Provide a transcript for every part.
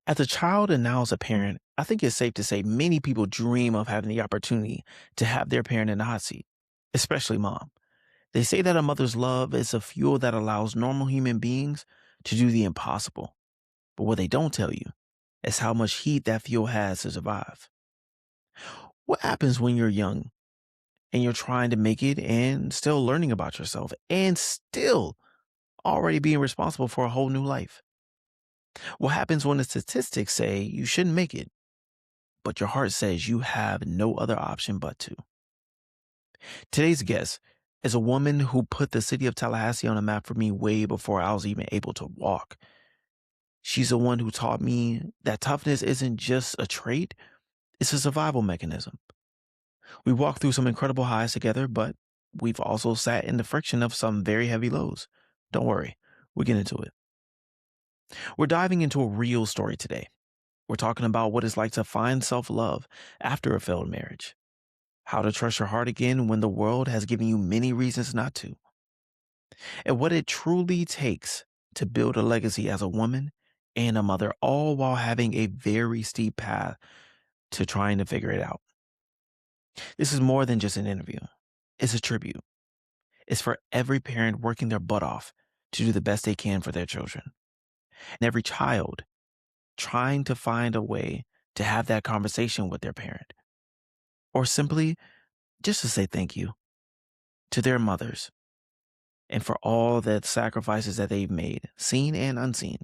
As a child and now as a parent, I think it's safe to say many people dream of having the opportunity to have their parent in the hot seat, especially mom. They say that a mother's love is a fuel that allows normal human beings to do the impossible. But what they don't tell you is how much heat that fuel has to survive. What happens when you're young and you're trying to make it and still learning about yourself and still already being responsible for a whole new life? What happens when the statistics say you shouldn't make it, but your heart says you have no other option but to? Today's guest is a woman who put the city of Tallahassee on a map for me way before I was even able to walk. She's the one who taught me that toughness isn't just a trait, it's a survival mechanism. We walked through some incredible highs together, but we've also sat in the friction of some very heavy lows. Don't worry, we'll get into it. We're diving into a real story today. We're talking about what it's like to find self love after a failed marriage, how to trust your heart again when the world has given you many reasons not to, and what it truly takes to build a legacy as a woman and a mother, all while having a very steep path to trying to figure it out. This is more than just an interview, it's a tribute. It's for every parent working their butt off to do the best they can for their children, and every child trying to find a way to have that conversation with their parent, or simply just to say thank you to their mothers and for all the sacrifices that they've made, seen and unseen.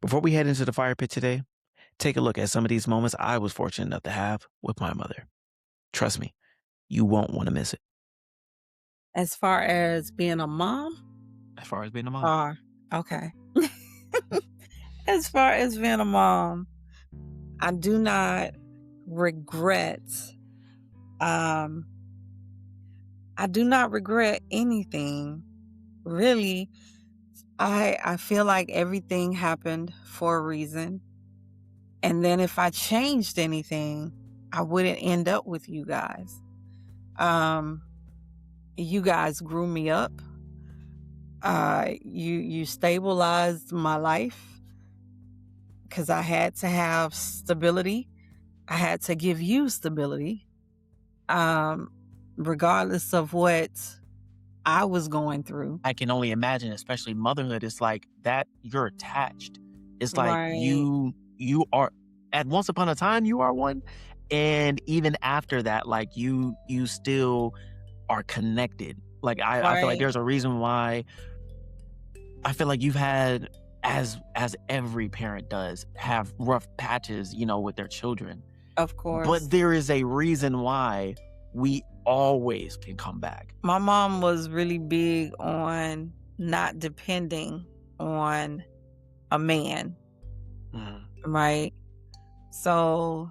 Before we head into the fire pit today, take a look at some of these moments I was fortunate enough to have with my mother. Trust me, you won't want to miss it. As far as being a mom? As far as being a mom. Or okay. As far as being a mom, I do not regret, um, I do not regret anything, really. I feel like everything happened for a reason, and then if I changed anything, I wouldn't end up with you guys. Um, you guys grew me up. You stabilized my life because I had to have stability. I had to give you stability, um, regardless of what I was going through. I can only imagine, especially motherhood, it's like that you're attached. It's like Right, you are at once upon a time you are one. And even after that, like you still are connected. Like I feel like right, there's a reason why I feel like you've had as every parent does, have rough patches, with their children. of But course. there is a reason why we always can come back. My mom was really big on not depending on a man, Mhm. right? So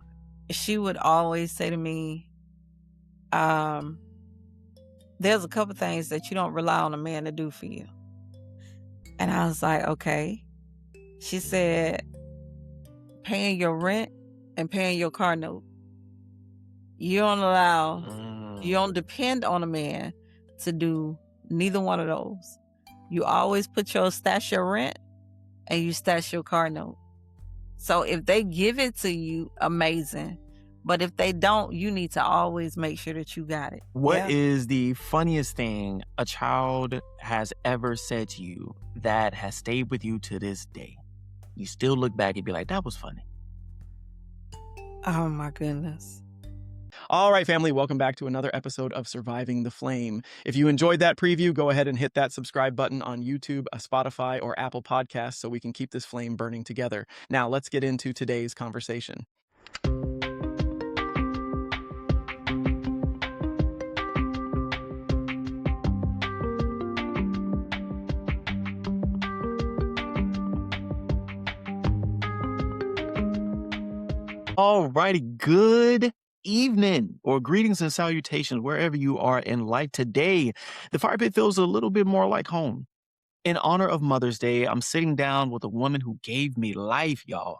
she would always say to me, um, there's a couple things that you don't rely on a man to do for you. And I was like, okay. She said, paying your rent and paying your car note. You don't allow, you Mm. don't depend on a man to do neither one of those. You always put your stash your rent and you stash your car note. So if they give it to you, amazing. But if they don't, you need to always make sure that you got it. What Yeah. is the funniest thing a child has ever said to you that has stayed with you to this day? You still look back and be like, that was funny. Oh my goodness. All right, family, welcome back to another episode of Surviving the Flame. If you enjoyed that preview, go ahead and hit that subscribe button on YouTube, Spotify, or Apple Podcasts so we can keep this flame burning together. Now, let's get into today's conversation. All righty. Good evening or greetings and salutations wherever you are in life today. The fire pit feels a little bit more like home. In honor of Mother's Day, I'm sitting down with a woman who gave me life, y'all.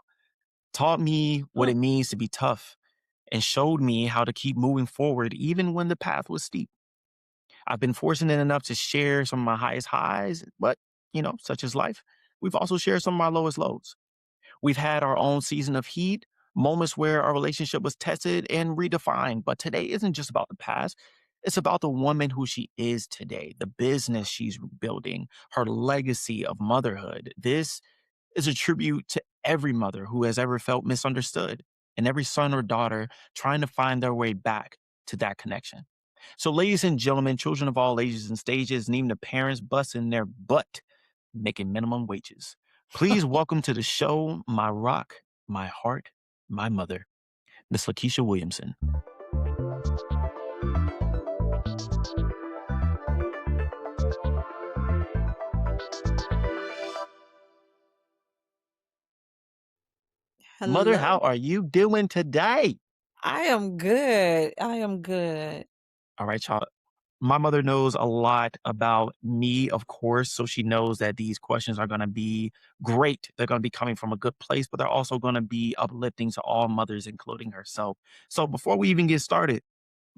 Taught me what Oh, it means to be tough and showed me how to keep moving forward even when the path was steep. I've been fortunate enough to share some of my highest highs, but, such as life, we've also shared some of my lowest lows. We've had our own season of heat, moments where our relationship was tested and redefined. But today isn't just about the past. It's about the woman who she is today, the business she's building, her legacy of motherhood. This is a tribute to every mother who has ever felt misunderstood and every son or daughter trying to find their way back to that connection. So, ladies and gentlemen, children of all ages and stages, and even the parents busting their butt making minimum wages, please welcome to the show my rock, my heart, my mother, Miss Lakeisha Williamson. Mother, Hello. how are you doing today? I am good. I am good. All right, y'all. My mother knows a lot about me, of course, so she knows that these questions are going to be great. They're going to be coming from a good place, but they're also going to be uplifting to all mothers, including herself. So before we even get started,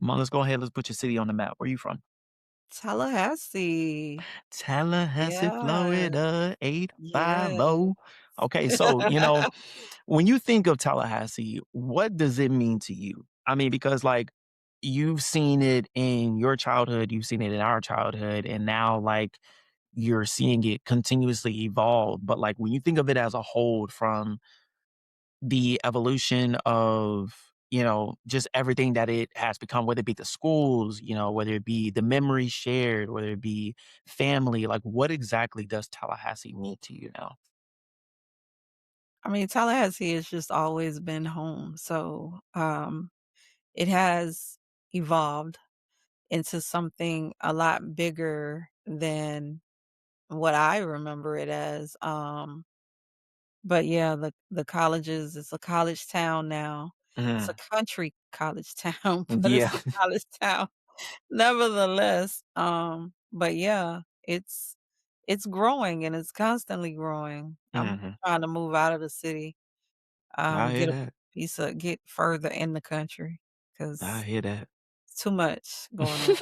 Mom, let's go ahead. Let's put your city on the map. Where are you from? Tallahassee. Tallahassee, Yes. Florida, Yes. 850. Okay, so, when you think of Tallahassee, what does it mean to you? I mean, because like you've seen it in your childhood, you've seen it in our childhood, and now like you're seeing it continuously evolve. But like when you think of it as a whole, from the evolution of, just everything that it has become, whether it be the schools, whether it be the memories shared, whether it be family, like what exactly does Tallahassee mean to you now? I mean, Tallahassee has just always been home. So, it has evolved into something a lot bigger than what I remember it as. But yeah, the colleges, it's a college town now. It's a Mhm. country college town, but it's Yeah. a college town nevertheless. But yeah, it's growing and it's constantly growing. I'm Mhm. trying to move out of the city, I hear get a that. get further in the country I because hear that. it's too much going on.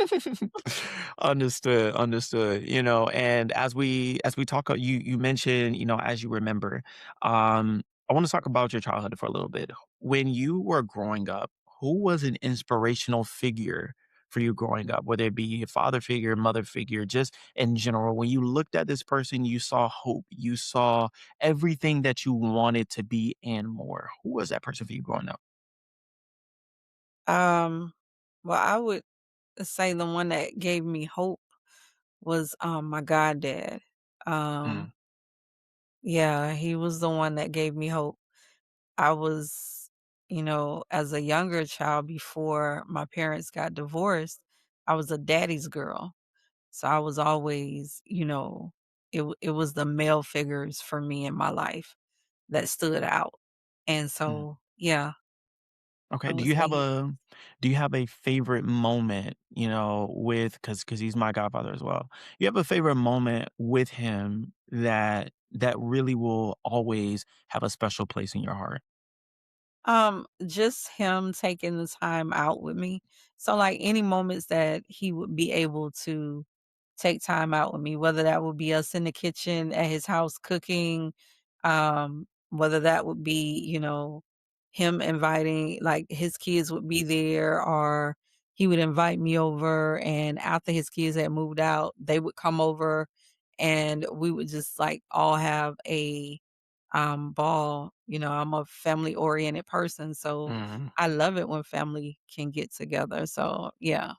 Understood, understood. And as we talk, you mentioned, as you remember, I want to talk about your childhood for a little bit. When you were growing up, who was an inspirational figure for you growing up? Whether it be a father figure, mother figure, just in general. When you looked at this person, you saw hope, you saw everything that you wanted to be and more. Who was that person for you growing up? Um, well, I would say the one that gave me hope was my goddad. Mm, Um, yeah, he was the one that gave me hope. I was, as a younger child before my parents got divorced, I was a daddy's girl. So I was always, it was the male figures for me in my life that stood out. And mm. so, yeah, I Okay. Do would you say have a do you have a favorite moment, with because he's my godfather as well. You have a favorite moment with him that really will always have a special place in your heart? Just him taking the time out with me. So, like, any moments that he would be able to take time out with me, whether that would be us in the kitchen at his house cooking, whether that would be, him inviting like, his kids would be there, or he would invite me over, and after his kids had moved out, they would come over, and we would just, like, all have a ball. I'm a family oriented person, so Mhm. I love it when family can get together. So yeah.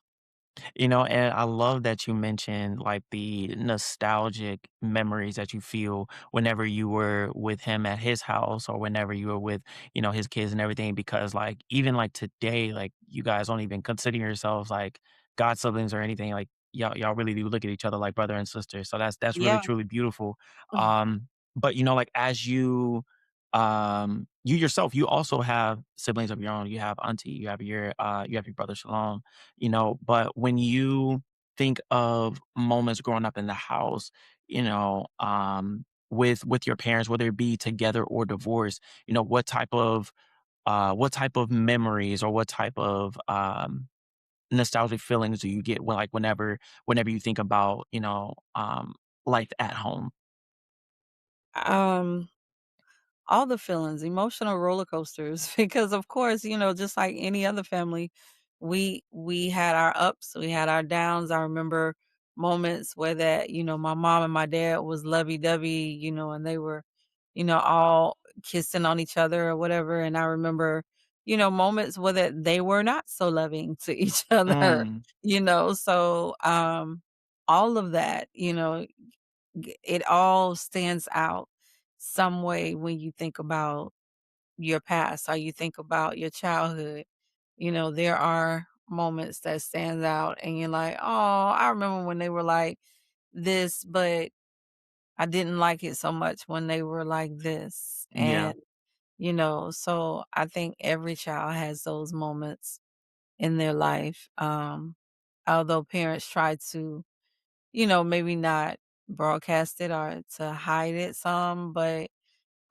And I love that you mentioned like the nostalgic memories that you feel whenever you were with him at his house or whenever you were with, his kids and everything. Because like even like today, like you guys don't even consider yourselves like god siblings or anything. Like y'all really do look at each other like brother and sister. So that's really Yeah. truly beautiful. But like as you yourself, you also have siblings of your own. You have auntie, you have your brother Shalom, but when you think of moments growing up in the house, with your parents, whether it be together or divorced, what type of memories or what type of nostalgic feelings do you get whenever you think about life at home? Um all the feelings, emotional roller coasters, because of course, just like any other family, we had our ups, we had our downs. I remember moments where that, my mom and my dad was lovey-dovey, and they were, all kissing on each other or whatever. And I remember, moments where that they were not so loving to each other, Mm, so all of that, it all stands out some way when you think about your past or you think about your childhood. There are moments that stand out and you're like, "Oh, I remember when they were like this, but I didn't like it so much when they were like this." yeah. And, so I think every child has those moments in their life. Although parents try to, maybe not broadcast it or to hide it some, but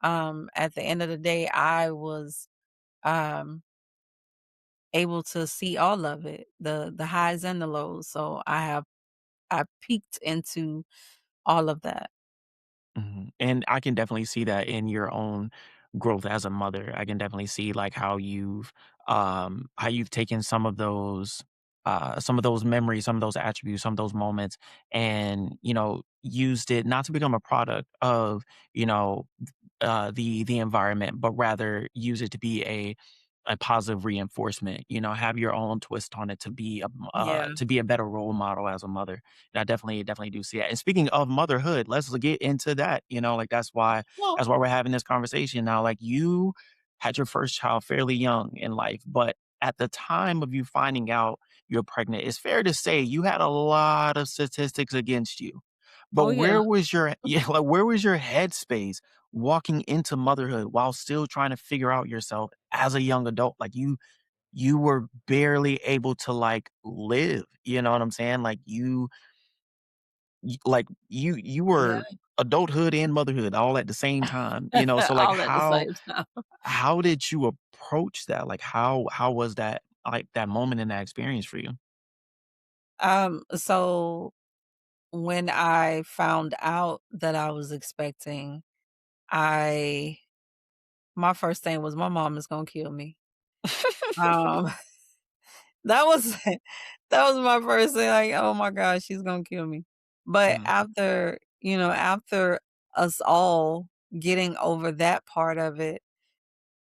at the end of the day, I was um able to see all of it, the highs and the lows. So I peeked into all of that. Mhm, and I can definitely see that in your own growth as a mother. I can definitely see, like, how you've taken some of those memories, some of those attributes, some of those moments, and, used it not to become a product of, you know, the environment, but rather use it to be a positive reinforcement, have your own twist on it Yeah. to be a better role model as a mother. And I definitely do see that. And speaking of motherhood, let's get into that. Like Well, that's why we're having this conversation now. Like, you had your first child fairly young in life, but at the time of you finding out you're pregnant, it's fair to say you had a lot of statistics against you. But oh yeah. where was your yeah, like, where was your headspace walking into motherhood while still trying to figure out yourself as a young adult? Like, you were barely able to, like, live, you know what I'm saying? Like, you Yeah. were adulthood and motherhood all at the same time, so, like, All at the same time. how did you approach that? Like, how was that, like, that moment and that experience for you? So when I found out that I was expecting, I my first thing was my mom is gonna kill me. Um, that was that was my first thing, like, "Oh my gosh, she's gonna kill me." But Mhm, after us all getting over that part of it,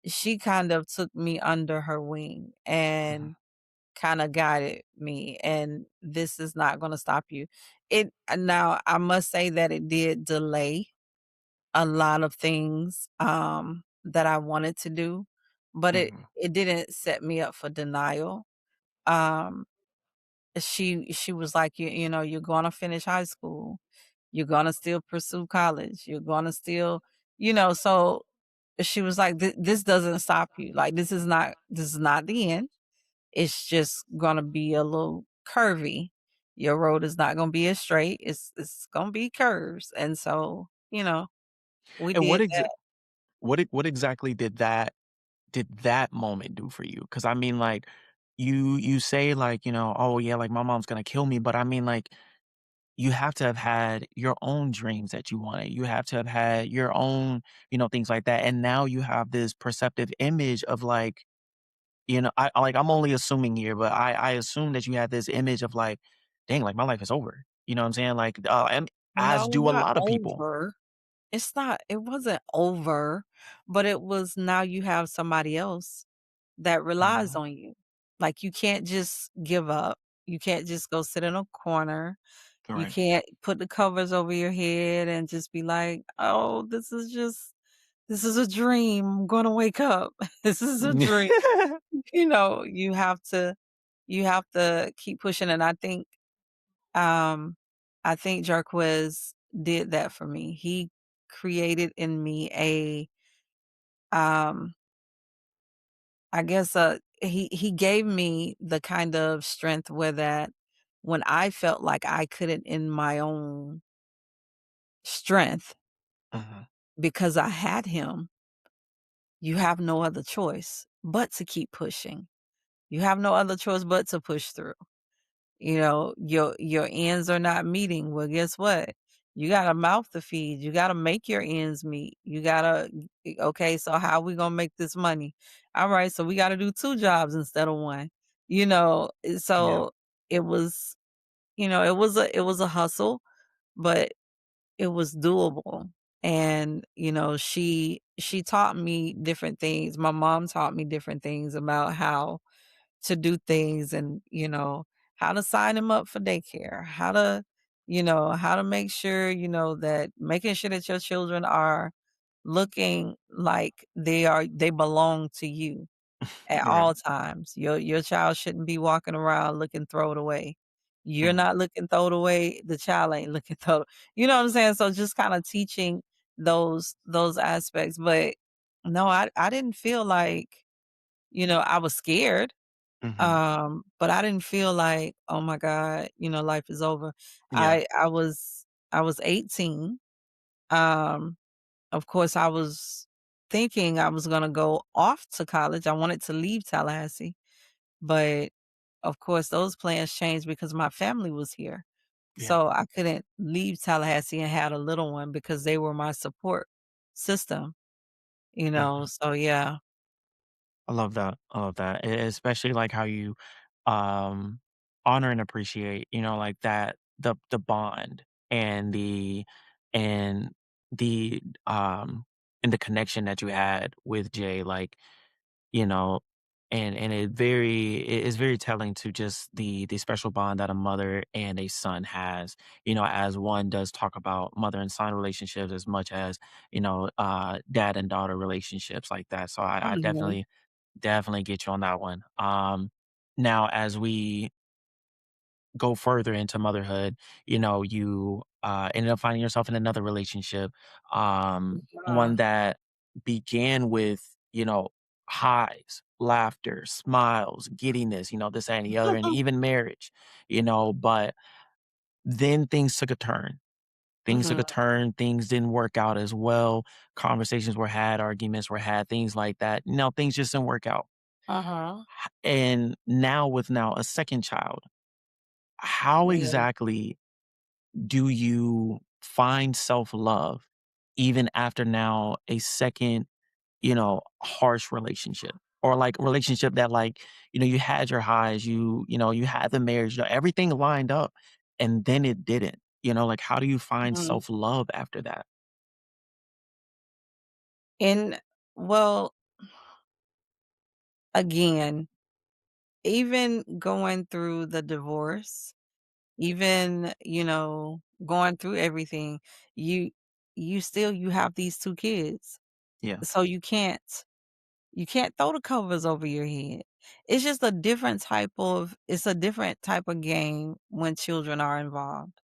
she kind of took me under her wing mhm, and kinda guided me, and this is not gonna stop you. Now I must say that it did delay a lot of things, that I wanted to do, but it mhm, it didn't set me up for denial. Um, she was like, you're gonna finish high school. You're gonna still pursue college. You're gonna still," so she was like, This doesn't stop you. Like, this is not the end. It's just gonna be a little curvy. Your road is not gonna be as straight. It's gonna be curves." And so, we and did that. what exactly did that moment do for you? Because I mean, like, you say, like, "Oh, yeah, like, my mom's gonna kill me," but I mean, like, you have to have had your own dreams that you wanted. You have to have had your own, things like that, and now you have this perceptive image of, like, I'm only assuming here, but I assume that you had this image of, like, "Dang, like, my life is over." You know what I'm saying? Like, and as No, do a not lot of people. over. It wasn't over, but it was now you have somebody else that relies Mhm. on you. Like, you can't just give up. You can't just go sit in a corner. You Right. can't put the covers over your head and just be like, "Oh, this is a dream. I'm gonna wake up. This is a dream." You have to keep pushing, and um, I think Jarquez did that for me. He created in me um, I guess, he gave me the kind of strength where that when I felt like I couldn't in my own strength Mhm. because I had him, you have no other choice but to keep pushing. You have no other choice but to push through. Your ends are not meeting. Well, guess what? You got a mouth to feed. You gotta make your ends meet. You gotta okay, so how we gonna make this money? Alright, so we gotta do 2 jobs instead of 1. Yeah. So it was, it was a hustle, but it was doable. And, she taught me different things. My mom taught me different things about how to do things and, how to sign them up for daycare, how to make sure, that making sure that your children are looking like they belong to you at Right. all times. Your child shouldn't be walking around looking throwed away. You're Mhm. not looking throwed away, the child ain't looking throwed, you know what I'm saying? So just kinda teaching those aspects, but no, I didn't feel like, I was scared, Mhm. but I didn't feel like, "Oh my god, life is over." Yeah. I was 18, um, of course, I was thinking I was gonna go off to college. I wanted to leave Tallahassee, but of course, those plans changed because my family was here. Yeah. So I couldn't leave Tallahassee and had a little one because they were my support system, Mhm. so yeah. I love that. I love that. Especially like how you um honor and appreciate, like that the bond and and the and the connection that you had with Jay. Like, you know, and it is very telling to just the special bond that a mother and a son has, as one does talk about mother and son relationships as much as, dad and daughter relationships like that. So I Mhm. definitely get you on that one. Now as we go further into motherhood, you ended up finding yourself in another relationship, Yeah. one that began with, highs, laughter, smiles, giddiness, this, that, and the other, and even marriage, but then things took a turn. Things took Mhm. a turn, things didn't work out as well. Conversations were had, arguments were had, things like that. Things just didn't work out. Uh-huh. And now a second child, how Yeah. exactly do you find self-love even after now a second, harsh relationship? Or like relationship that like, you had your highs, you had the marriage, everything lined up and then it didn't. Like how do you find Mhm. self-love after that? And well, again, even going through the divorce, even, going through everything, you you have these 2 kids. Yeah. So you can't throw the covers over your head. It's a different type of game when children are involved.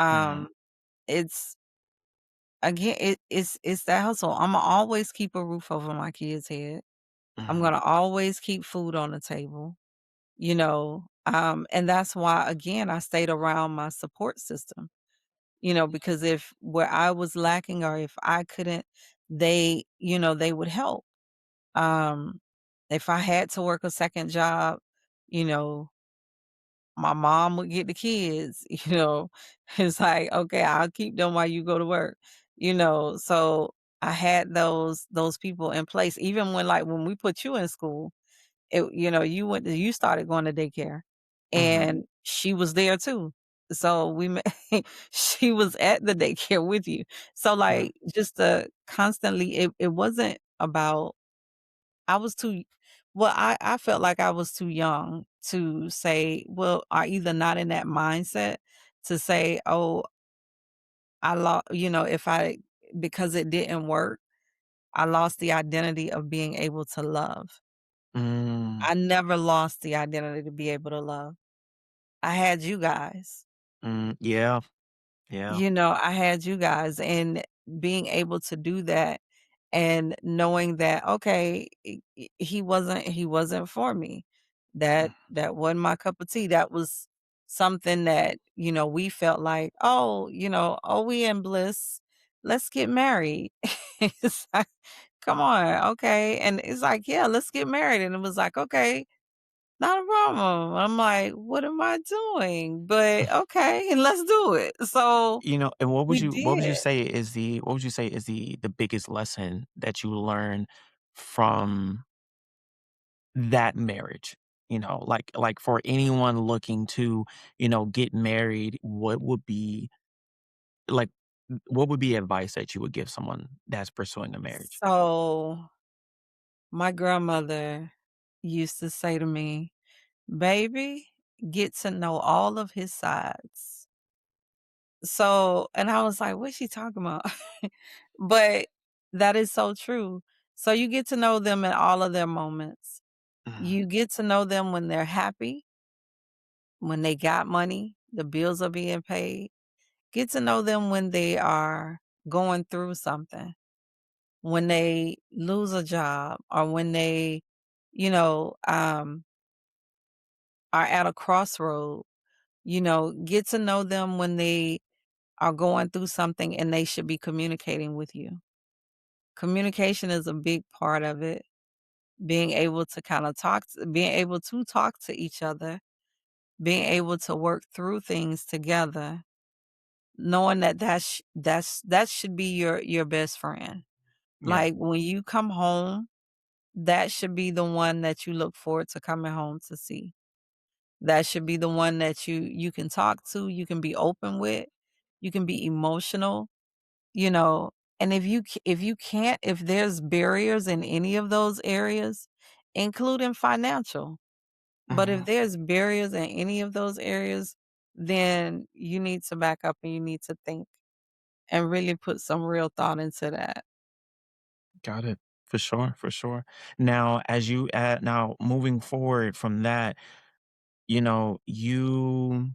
Mhm. Um, it's again, it's that hustle. Imma always keep a roof over my kids' head. I'm Mhm. gonna always keep food on the table, and that's why, again, I stayed around my support system, because if where I was lacking or if I couldn't, they would help. Um, if I had to work a second job, you know, my mom would get the kids, It's like, "Okay, I'll keep them while you go to work," So I had those people in place even when we put you in school, you started going to daycare, Mhm. and she was there too. So we ma she was at the daycare with you. So, Mhm. like, just to constantly it wasn't about I was too well, I felt like I was too young to say, well, or either not in that mindset to say, "Oh, if I because it didn't work, I lost the identity of being able to love." Mm. I never lost the identity to be able to love. I had you guys. Mm. Yeah. Yeah. I had you guys, and being able to do that and knowing that, okay, he wasn't for me. That wasn't my cup of tea. That was something that, we felt like, "Oh, oh, we in bliss. Let's get married." It's like, "Come on, okay." And it's like, "Yeah, let's get married." And it was like, "Okay." not a problem. I'm like, "What am I doing?" But, "Okay, and let's do it." So, You know, and we what would you did. say is the biggest lesson that you learned from that marriage? You know, like for anyone looking to, get married, like what would be advice that you would give someone that's pursuing a marriage? So, my grandmother used to say to me, "Baby, get to know all of his sides." So and I was like, "What's she talking about?" But that is so true. So you get to know them in all of their moments. Mhm, You get to know them when they're happy, when they got money, the bills are being paid. Get to know them when they are going through something, when they lose a job or when they, you know, are at a crossroad. Get to know them when they are going through something and they should be communicating with you. Communication is a big part of it. Being able to talk to each other, being able to work through things together, knowing that should be your best friend. yeah, Like when you come home, that should be the one that you look forward to coming home to see. That should be the one that you can talk to, you can be open with, you can be emotional, you know. And if there's barriers in any of those areas, including financial, but if mhm, there's barriers in any of those areas, then you need to back up and you need to think and really put some real thought into that. got it. For sure, for sure. Now, now moving forward from that, you know, you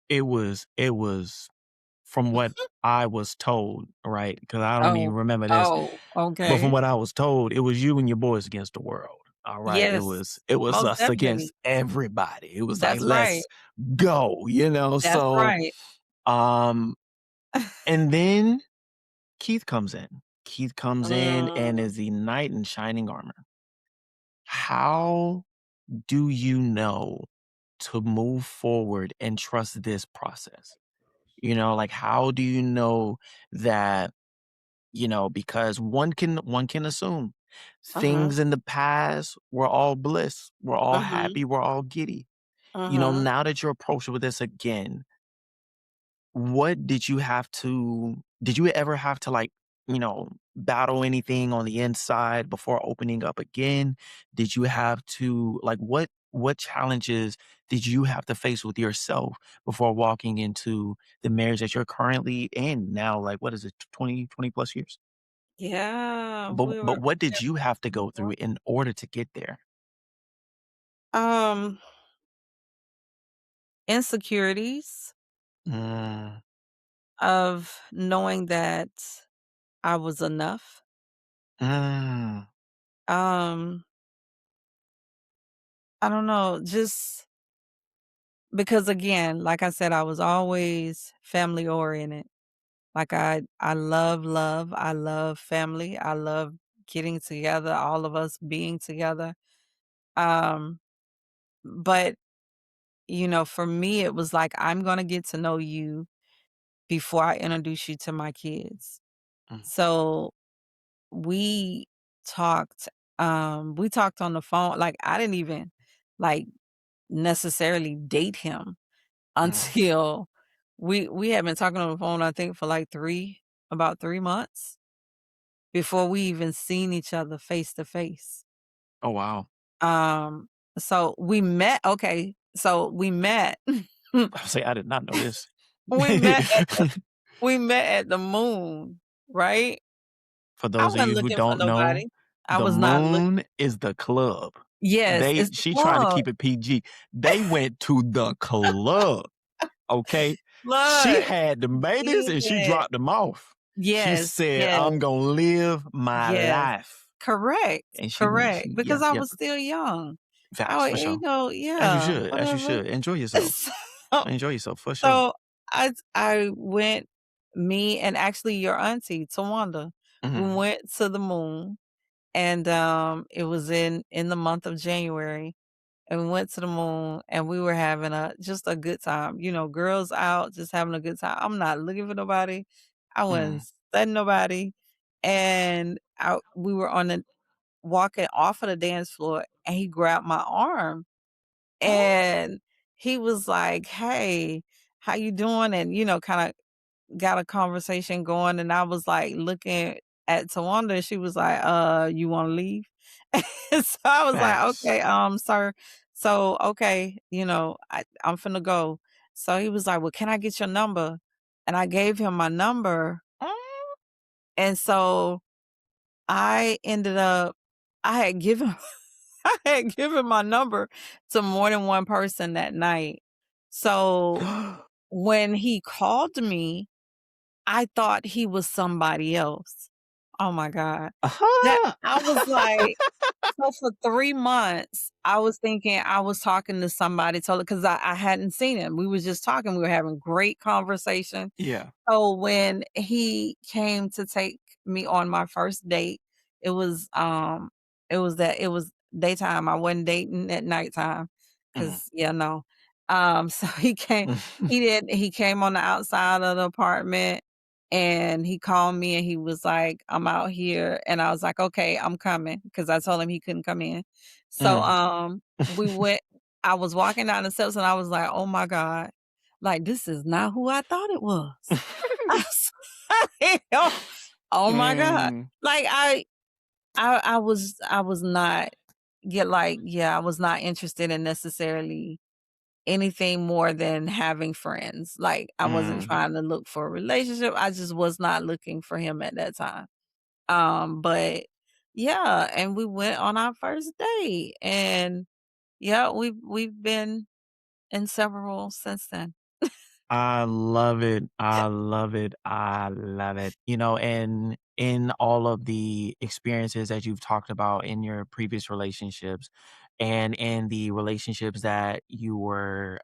it was from what I was told, right? Because I don't even Oh, remember this, oh, but from okay. what I was told, it was you and your boys against the world. All right. It Yes, was it was most us against definitely. everybody. It was like, That's right. let's go, you know. That's So right. um and then Keith comes in. Keith comes in and Mm, is the knight in shining armor. How do you know to move forward and trust this process? Like how do you know that, because one can assume mhm, things in the past were all bliss, we're all mhm, happy, we're all giddy. mhm. Now that you're approached with this again, what did you ever have to like, battle anything on the inside before opening up again? Did you have to like what challenges did you have to face with yourself before walking into the marriage that you're currently in now? Like what is it, 20 plus years? Yeah, But what we did were you have to go through before. in order to get there? Um, Insecurities Mm, of knowing that I was enough. mm, Um, I don't know, just because again, like I said, I was always family oriented. Like I love love, I love family, I love getting together, all of us being together. Um, but for me it was like I'm going to get to know you before I introduce you to my kids. mm, So we talked we talked on the phone. Like I didn't even like necessarily date him mm. until we had been talking on the phone I think for like about 3 months before we even seen each other face to face. Oh, wow. Um, so we met. Okay, so we met. I was like, I did not know this. we met. We met at the moon, right? For I those of wasn't you who looking for don't know, nobody. I the was not moon looking. is the club. Yes, it's the She tried to club. keep it PG. They went to the club, okay? She Look, had the babies we and she went. dropped them off. She Yes, said, yes, "I'm gonna live my yes. life." Correct, And she went, correct. Because yeah, I yeah, was still young. facts for sure. As you Yeah, should, as you whatever. should. Enjoy yourself. So Enjoy yourself for sure. So I went, me and actually your auntie, Tawanda, we Mhm, went to the moon and it was in the month of January and we went to the moon, and we were having just a good time. You know, girls out just having a good time. I'm not looking for nobody. I wasn't Mm. studying nobody. And we were on the walking off of the dance floor, and he grabbed my arm, and he was like, "Hey, how you doing?" And, kinda got a conversation going, and I was, like, looking at Tawanda, and she was like, you wanna leave?" And so I was like, Facts. "Okay, sir. So, okay, I'm finna go." So he was like, "Well, can I get your number?" And I gave him my number, and so I ended up I had given I had given my number to more than one person that night. So when he called me, I thought he was somebody else. Oh my god. That Aha! I was like, so for 3 months, I was thinking I was talking to somebody totally, 'cause I hadn't seen him. We was just talking, we were having great conversation. Yeah. So when he came to take me on my first date, it was, it was daytime. I wasn't dating at nighttime, Mm. 'cause, yeah, no. So he came on the outside of the apartment, and he called me, and he was like, "I'm out here," and I was like, "Okay, I'm coming," 'cause I told him he couldn't come in. So, Mm. we went I was walking down the steps, and I was like, "Oh my god, like, this is not who I thought it was." I was like, oh my god. Mm. Like, I was not yeah, I was not interested in necessarily anything more than having friends. Like, I wasn't Mm. trying to look for a relationship. I just was not looking for him at that time. But yeah, and we went on our first date, and yeah, we've been inseparable since then. I love it. I love it. I love it. And in all of the experiences that you've talked about in your previous relationships and in the relationships that you were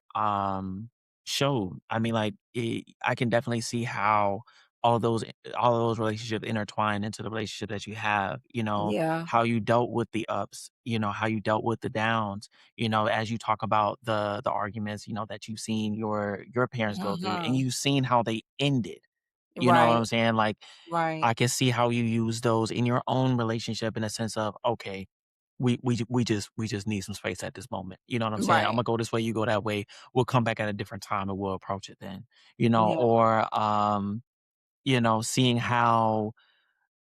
showed, I mean, like I can definitely see how all of those all of those relationships intertwine into the relationship that you have, Yeah. how you dealt with the ups, how you dealt with the downs, as you talk about the arguments, that you've seen your parents go through and Mhm. you've seen how they ended. You know what Right, I'm saying? Like right. I can see how you use those in your own relationship in a sense of, okay, we just need some space at this moment. You know what I'm saying? I'm Right. gonna go this way, you go that way. We'll come back at a different time and we'll approach it then. Yeah. Or seeing how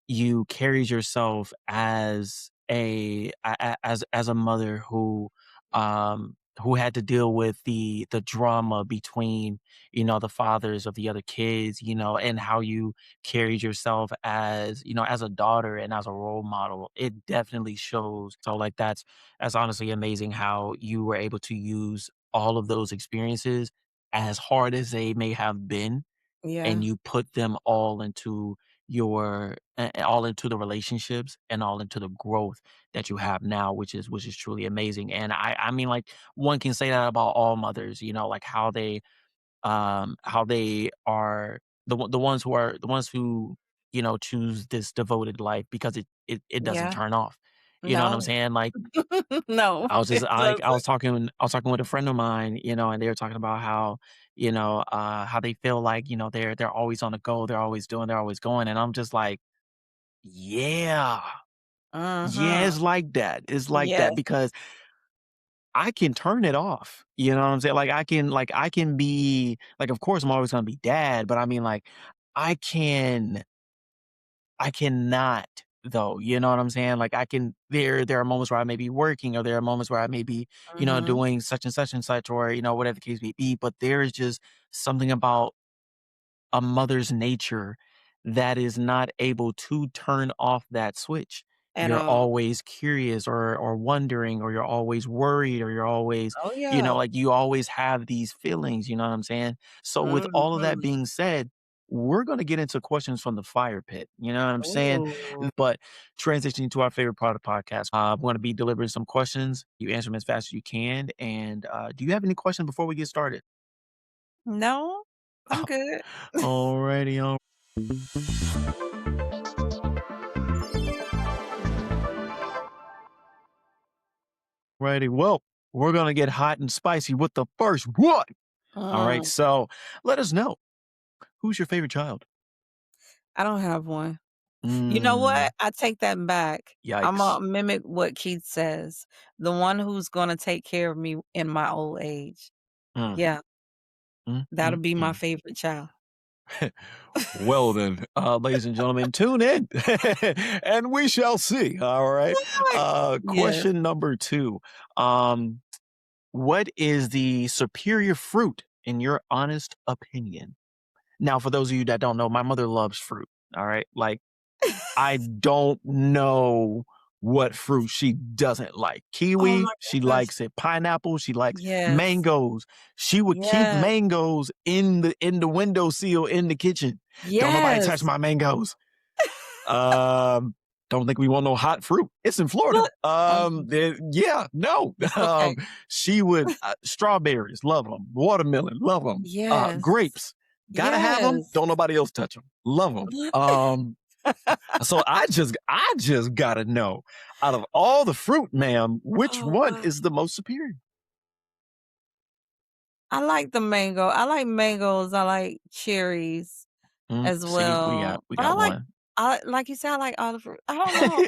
you carried yourself as as a mother who had to deal with the drama between the fathers of the other kids, and how you carried yourself as as a daughter and as a role model. It definitely shows. So like that's honestly amazing how you were able to use all of those experiences, as hard as they may have been, Yeah. and you put them all into all into the relationships and all into the growth that you have now, which is truly amazing. And I mean, like, one can say that about all mothers, like how they are the ones who choose this devoted life because it doesn't Yeah. turn off. You know what I'm No. saying? Like No, it I doesn't. was talking with a friend of mine, and they were talking about how they feel like, they're always on the go, they're always going, and I'm just like, yeah. Yeah, Mhm. it's like that. It's like that Yes. because I can turn it off. You know what I'm saying? I can be like, of course I'm always gonna be dad, but I mean, like, I can I cannot though, you know what I'm saying? Like there are moments where I may be working, or there are moments where I may be, Mhm. doing such and such, or whatever the case may be, but there is just something about a mother's nature that is not able to turn off that switch. At You're all. always curious or wondering, or you're always worried, or you're always, Oh, yeah. like, you always have these feelings, you know what I'm saying? So with all of that Mhm. being said, we're going to get into questions from the fire pit, you know what I'm saying? Ooh. But transitioning to our favorite part of the podcast, I'm going to be delivering some questions. You answer them as fast as you can. And do you have any questions before we get started? No, I'm good. Alrighty, alrighty. Well, We're going to get hot and spicy with the first one. All right. Mm, So let us know, who's your favorite child? I don't have one. You know Mm, what? I take that back. yikes. Imma mimic what Keith says. The one who's gonna take care of me in my old age. Mm, Yeah, mm, that'll mm, be my mm. favorite child. Well, then, ladies and gentlemen, tune in and we shall see. All right. Right. Yes. Question number 2. Um, what is the superior fruit in your honest opinion? Now, for those of you that don't know, my mother loves fruit. All right. Like, I don't know what fruit she doesn't like. Oh Kiwi, my she gosh. likes it. Pineapple, she likes Yes. mangoes. She would keep Yes. mangoes in the windowsill in the kitchen. Don't nobody touch Yes. my mangoes. Um, don't think we want no hot fruit. It's in Florida. Look. Okay. Yeah, no. It's okay. She would strawberries, love them. Watermelon, love them. Yes. Grapes, gotta have them. Yes. Don't nobody else touch them. Love them. So I just gotta know, out of all the fruit, ma'am, which Oh one god. is the most superior? I like the mango. I like mangoes. I like cherries as See, we got well. we But I got like one. like you said, I like all the fruit. I don't know.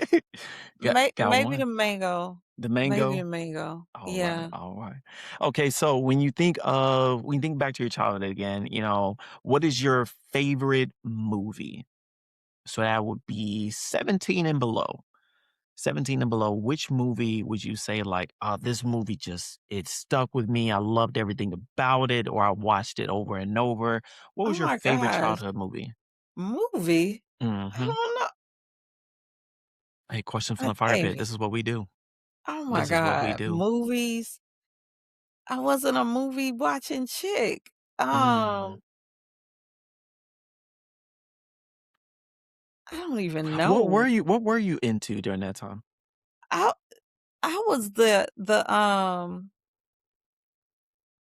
Got Maybe the one. mango. The Maybe the mango. mango. All right, Yeah. all right. Okay, so when you think back to your childhood again, what is your favorite movie? So that would be 17 and below. 17 and below, which movie would you say, like, "Oh, this movie just it stuck with me. I loved everything about it," or "I watched it over and over." What Oh was your my favorite gosh. childhood movie? Movie? I Mhm. don't know. Hey, question from My the fire pit. favorite. This is what we do. Oh my This is what we god. do. Movies. I wasn't a movie watching chick. Mm. I don't even What were know. you what were you into during that time? I I was the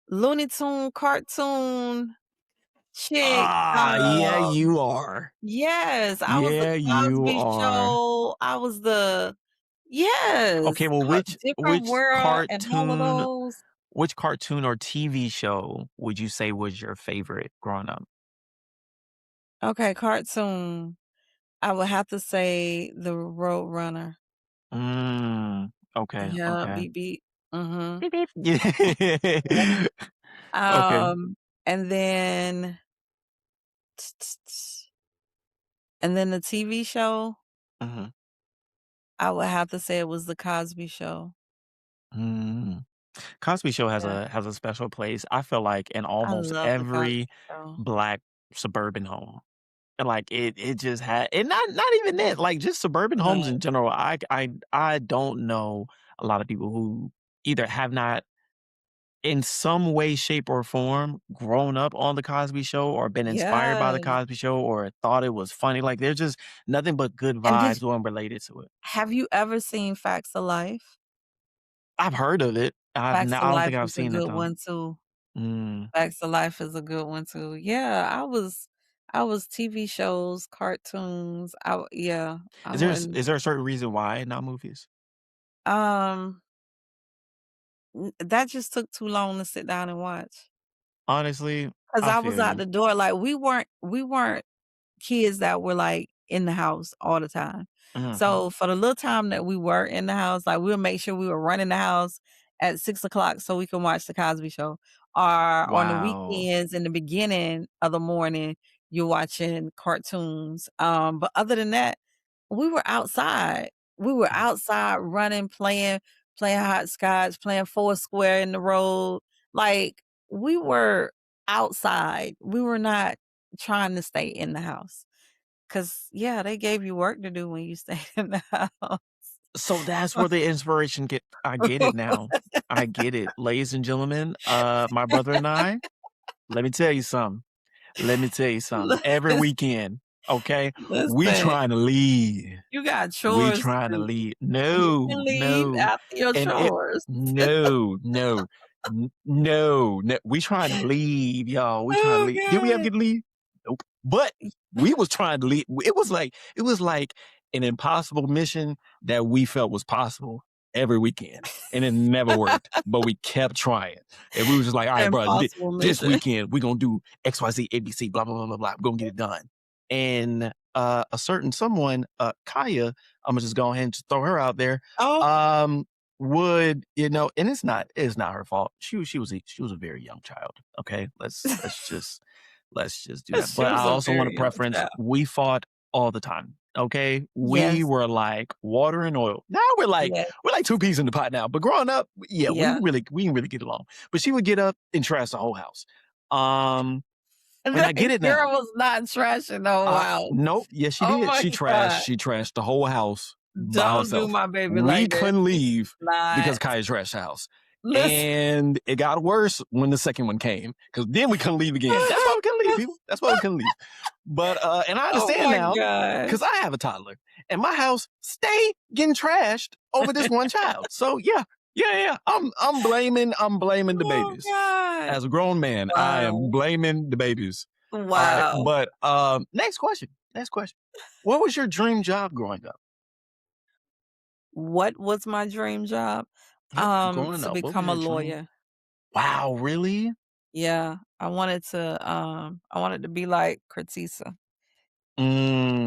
Looney Tune cartoon chick. Yeah, you are. Yes, I was the Yeah, you Cosby are. Show. I was the Okay, yes, well, which Different which World and all of cartoon those. which cartoon or TV show would you say was your favorite growing up? Okay, cartoon. I would have to say the Road Runner. Okay, Yeah, okay. beep beep. Mhm. Beep, beep. Yeah. Okay. Um, and then and then the TV show, Mhm. I would have to say it was the Cosby Show. Mm. Cosby Show has Yeah, a special place, I feel like, in I almost love the Cosby every Show. Black suburban home. And, like, it just had and not even that, like, just suburban homes No. in general. I don't know a lot of people who either have not, in some way, shape, or form, grown up on The Cosby Show or been inspired by The Yes. Cosby Show or thought it was funny. Like, there's just nothing but good And did vibes when related to it. have you ever seen Facts of Life? I've heard of it. Facts of I don't think Life I've is a seen it, good though. one too. Mm. Facts of Life is a good one too. Yeah, I was TV shows, cartoons. Yeah, I wouldn't Is there a certain reason why not movies? um that just took too long to sit down and watch. Honestly, 'Cause I I was feel out you. the door, like, we weren't kids that were, like, in the house all the time. Mhm. So, for the little time that we were in the house, like, we'll make sure we were running the house at 6 o'clock so we can watch The Cosby Show. Or on the Wow. weekends, in the beginning of the morning, you're watching cartoons. But other than that, we were outside. We were Mm. outside running, playing hopscotch, playing foursquare in the road. Like, we were outside. We were not trying to stay in the house. 'Cause, yeah, they gave you work to do when you stayed in the house. So that's where the inspiration get I get it now. I get it. Ladies and gentlemen, my brother and I, let me tell you something. Let me tell you something. Every weekend, okay, we Listen, trying to leave. you got We chores to trying to do. leave. You No, can leave no. after your And it chores. no, no, no, no. We trying to leave, y'all. We trying to Oh leave. Did we ever god. get to leave? Nope. But we was trying to leave. It was like an impossible mission that we felt was possible. every weekend, and it never worked, but we kept trying. And we were just like, all right, bro, Impossible this mission. weekend, we're going to do XYZ, ABC, blah, blah, blah, blah, blah. We're going to get it done. And a certain someone, Kaya, I'm going to just go ahead and just throw her out there, Oh, would, and it's not her fault. She was a very young child. Okay. Let's just do that. she But I was a also want to very young preference, child. we fought all the time. Okay. We Yes, were like water and oil. Now yes, we're like two peas in the pot now. But growing up, yeah, yeah. we didn't really get along. But she would get up and trash the whole house. And I get The it now. girl was not trashing the whole house. Nope. Yes, she Oh did. my She God. trashed the whole house by Don't do herself. my baby We like that. couldn't leave because Not. Kaya trashed the house. Listen. And it got worse when the second one came, because then we couldn't leave again. That's why we couldn't leave, people. That's why we couldn't leave. But and I Oh understand my now, gosh. because I have a toddler, and my house stay getting trashed over this one child. So yeah. I'm blaming the Oh babies. God. As a grown man, I am Wow. blaming the babies. All right, Wow. but next question. What was your dream job growing up? What was my dream job? Yep, growing To up. What was become a your dream? lawyer. Wow, really? Yeah. I wanted to be like Kratisa.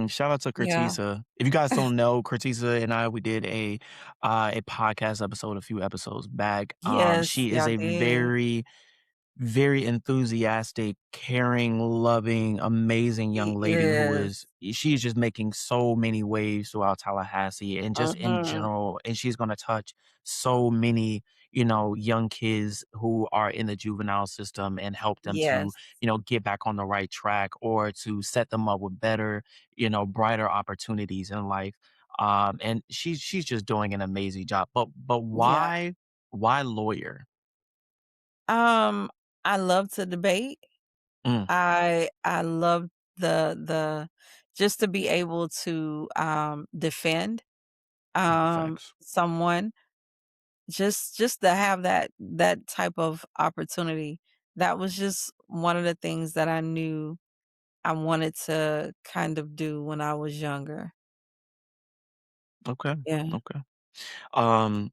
Shout out to Yeah. Curtisa. If you guys don't know, Curtisa and I, we did a podcast episode a few episodes back. Yes, She is y'all a did. very enthusiastic, caring, loving, amazing young He lady is. she's just making so many waves throughout Tallahassee and just in Mhm. general. And she's going to touch so many, young kids who are in the juvenile system and help them to, Yes. get back on the right track or to set them up with better, brighter opportunities in life. And she's just doing an amazing job. But Yeah. why lawyer? Um, I love to debate. Mm, I love the just to be able to defend facts. someone, just to have that type of opportunity. That was just one of the things that I knew I wanted to kind of do when I was younger. Okay. Yeah. Okay. Um,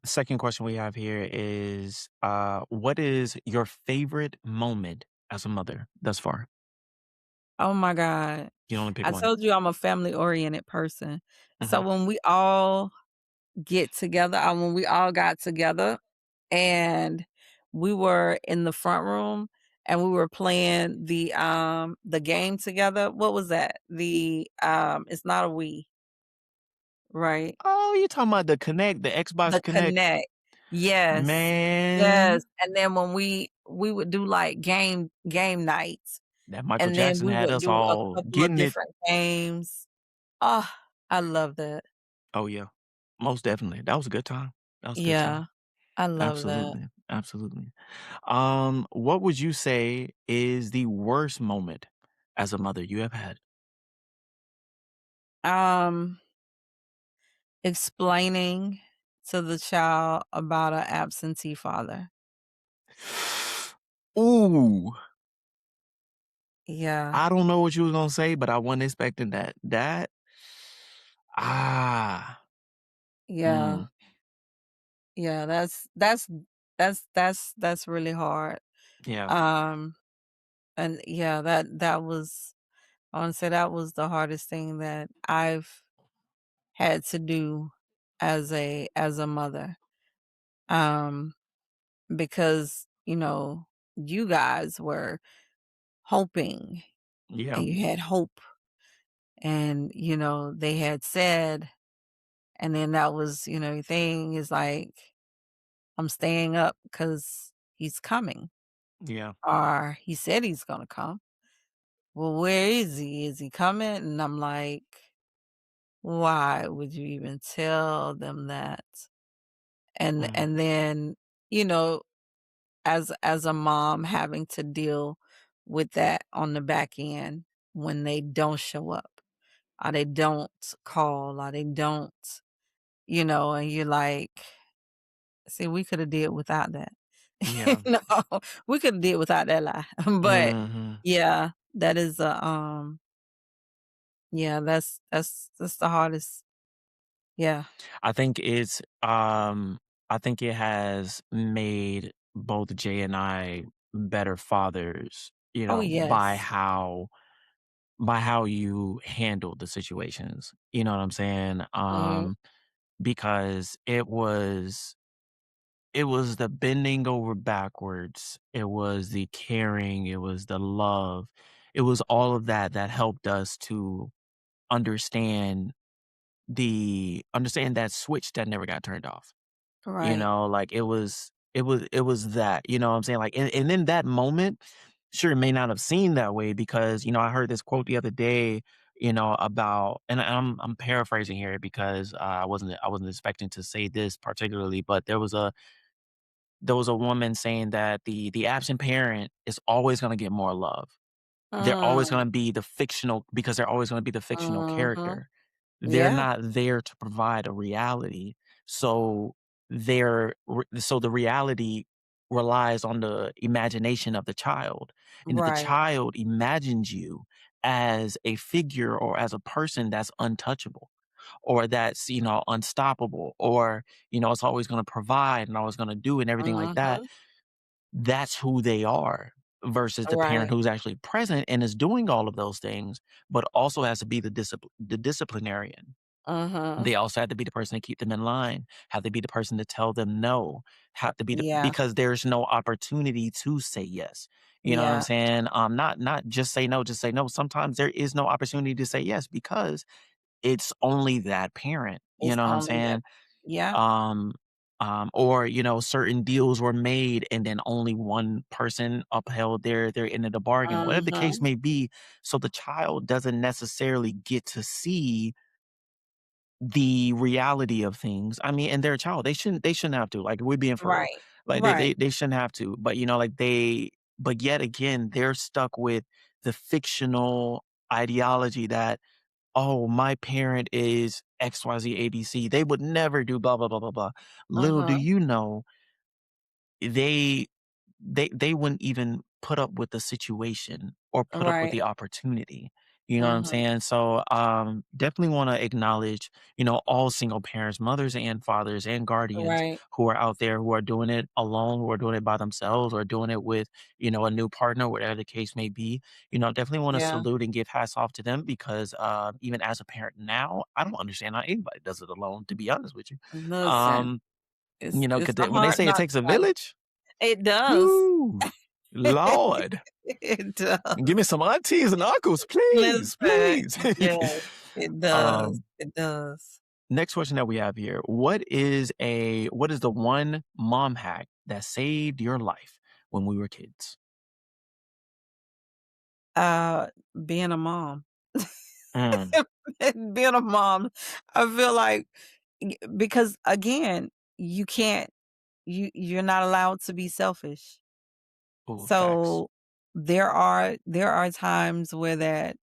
Second question we have here is what is your favorite moment as a mother thus far? Oh my God. You can only pick I one. told you I'm a family oriented person. So Hmm. when we all get together, when we all got together and we were in the front room and we were playing the game together. What was that? It's not a Wii, right? Oh, you talking about the Connect, the Xbox The Connect? Connect. Yes. Yes. Man, And then when we would do like game nights that Michael and then Jackson we had would us do a all couple of getting it. different games. Oh, I love that. Oh yeah, most definitely. That was a good time. That was a good Yeah, time. I love that. Absolutely, absolutely. What would you say is the worst moment as a mother you have had? Um, Explaining to the child about an absentee father. Ooh, Yeah, I don't know what you was gonna say, but I wasn't expecting that. Ah, yeah, mm, yeah, that's really hard. yeah, Um, and yeah, that was I wanna say that was the hardest thing that I've had to do as a mother. Um, because, you guys were hoping yeah, and you had hope and, they had said and then that was, your thing is like, "I'm staying up because he's coming," yeah, or, "He said he's gonna come." "Well, where is he? Is he coming?" And I'm like, "Why would you even tell them that?" And mm, and then, you know, as a mom having to deal with that on the back end when they don't show up, or they don't call, or they don't, and you're like, "See, we coulda did without that." yeah, No, we coulda did without that lie. But, mhm, yeah, that is yeah, that's the hardest Yeah. I think I think it has made both Jay and I better fathers, Oh, yes. by how you handle the situations. You know what I'm saying? Mhm. Because it was the bending over backwards. It was the caring, it was the love. It was all of that that helped us to understand understand that switch that never got turned off. You Right. know, like it was that, you know what I'm saying? Like and in that moment, sure it may not have seemed that way because, you know, I heard this quote the other day, you know, about and I'm paraphrasing here because I wasn't expecting to say this particularly, but there was a woman saying that the absent parent is always going to get more love. They're always Mm. gonna be the fictional because they're always gonna be the fictional Mhm. character. They're Yeah. not there to provide a reality. So so the reality relies on the imagination of the child. And if the Right. child imagines you as a figure or as a person that's untouchable or that's, you know, unstoppable or, you know, it's always gonna provide and always gonna do and everything like that, Mhm. that's who they are versus the parent Right. who's actually present and is doing all of those things, but also has to be the disciplinarian. Mhm. They also have to be the person to keep them in line, have to be the person to tell them no, have to be Yeah. because there's no opportunity to say yes. You know what I'm Yeah. saying? Not just say no, just say no. Sometimes there is no opportunity to say yes because it's only that parent. You It's know what I'm only that. saying? Yeah. Um, or, you know, certain deals were made and then only one person upheld their end of the bargain, whatever the case Mhm. may be. So the child doesn't necessarily get to see the reality of things. I mean, and they're a child. They shouldn't have to. Like we're being for real. Right. Like Right. they shouldn't have to. But you know, like but yet again, they're stuck with the fictional ideology that oh, my parent is XYZ ABC. They would never do blah, blah, blah, blah, blah. Little do Mhm. you know, they they wouldn't even put up with the situation or put up with Right. the opportunity. You know what I'm Mhm. saying? So definitely want to acknowledge, you know, all single parents, mothers and fathers and guardians Right. who are out there who are doing it alone, who are doing it by themselves, or doing it with, you know, a new partner, whatever the case may be. You know, definitely want to Yeah. salute and give hats off to them because even as a parent now, I don't understand how anybody does it alone, to be honest with you. Listen, Um, it's you know, it's because a when they hard say it knock takes a life. village, It does. whoo, Lord. It does. Give me some aunties and uncles, please, Listen, please. yes, it does. um, It does. next question that we have here. What is the one mom hack that saved your life when we were kids? Uh, Being a mom. Mm. Being a mom, I feel like because again, you can't you're not allowed to be selfish. Oh, facts. So there are times where that,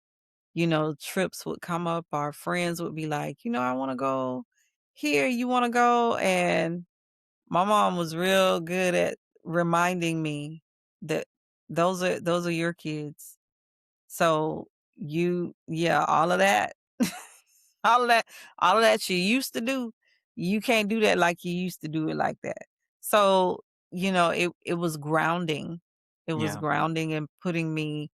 trips would come up, our friends would be like, I want to go here, you want to go? And my mom was real good at reminding me that those are your kids. So yeah, all of that, all of that, all of that you used to do, you can't do that like you used to do it like that. So, it was grounding. It was Yeah, grounding and putting me,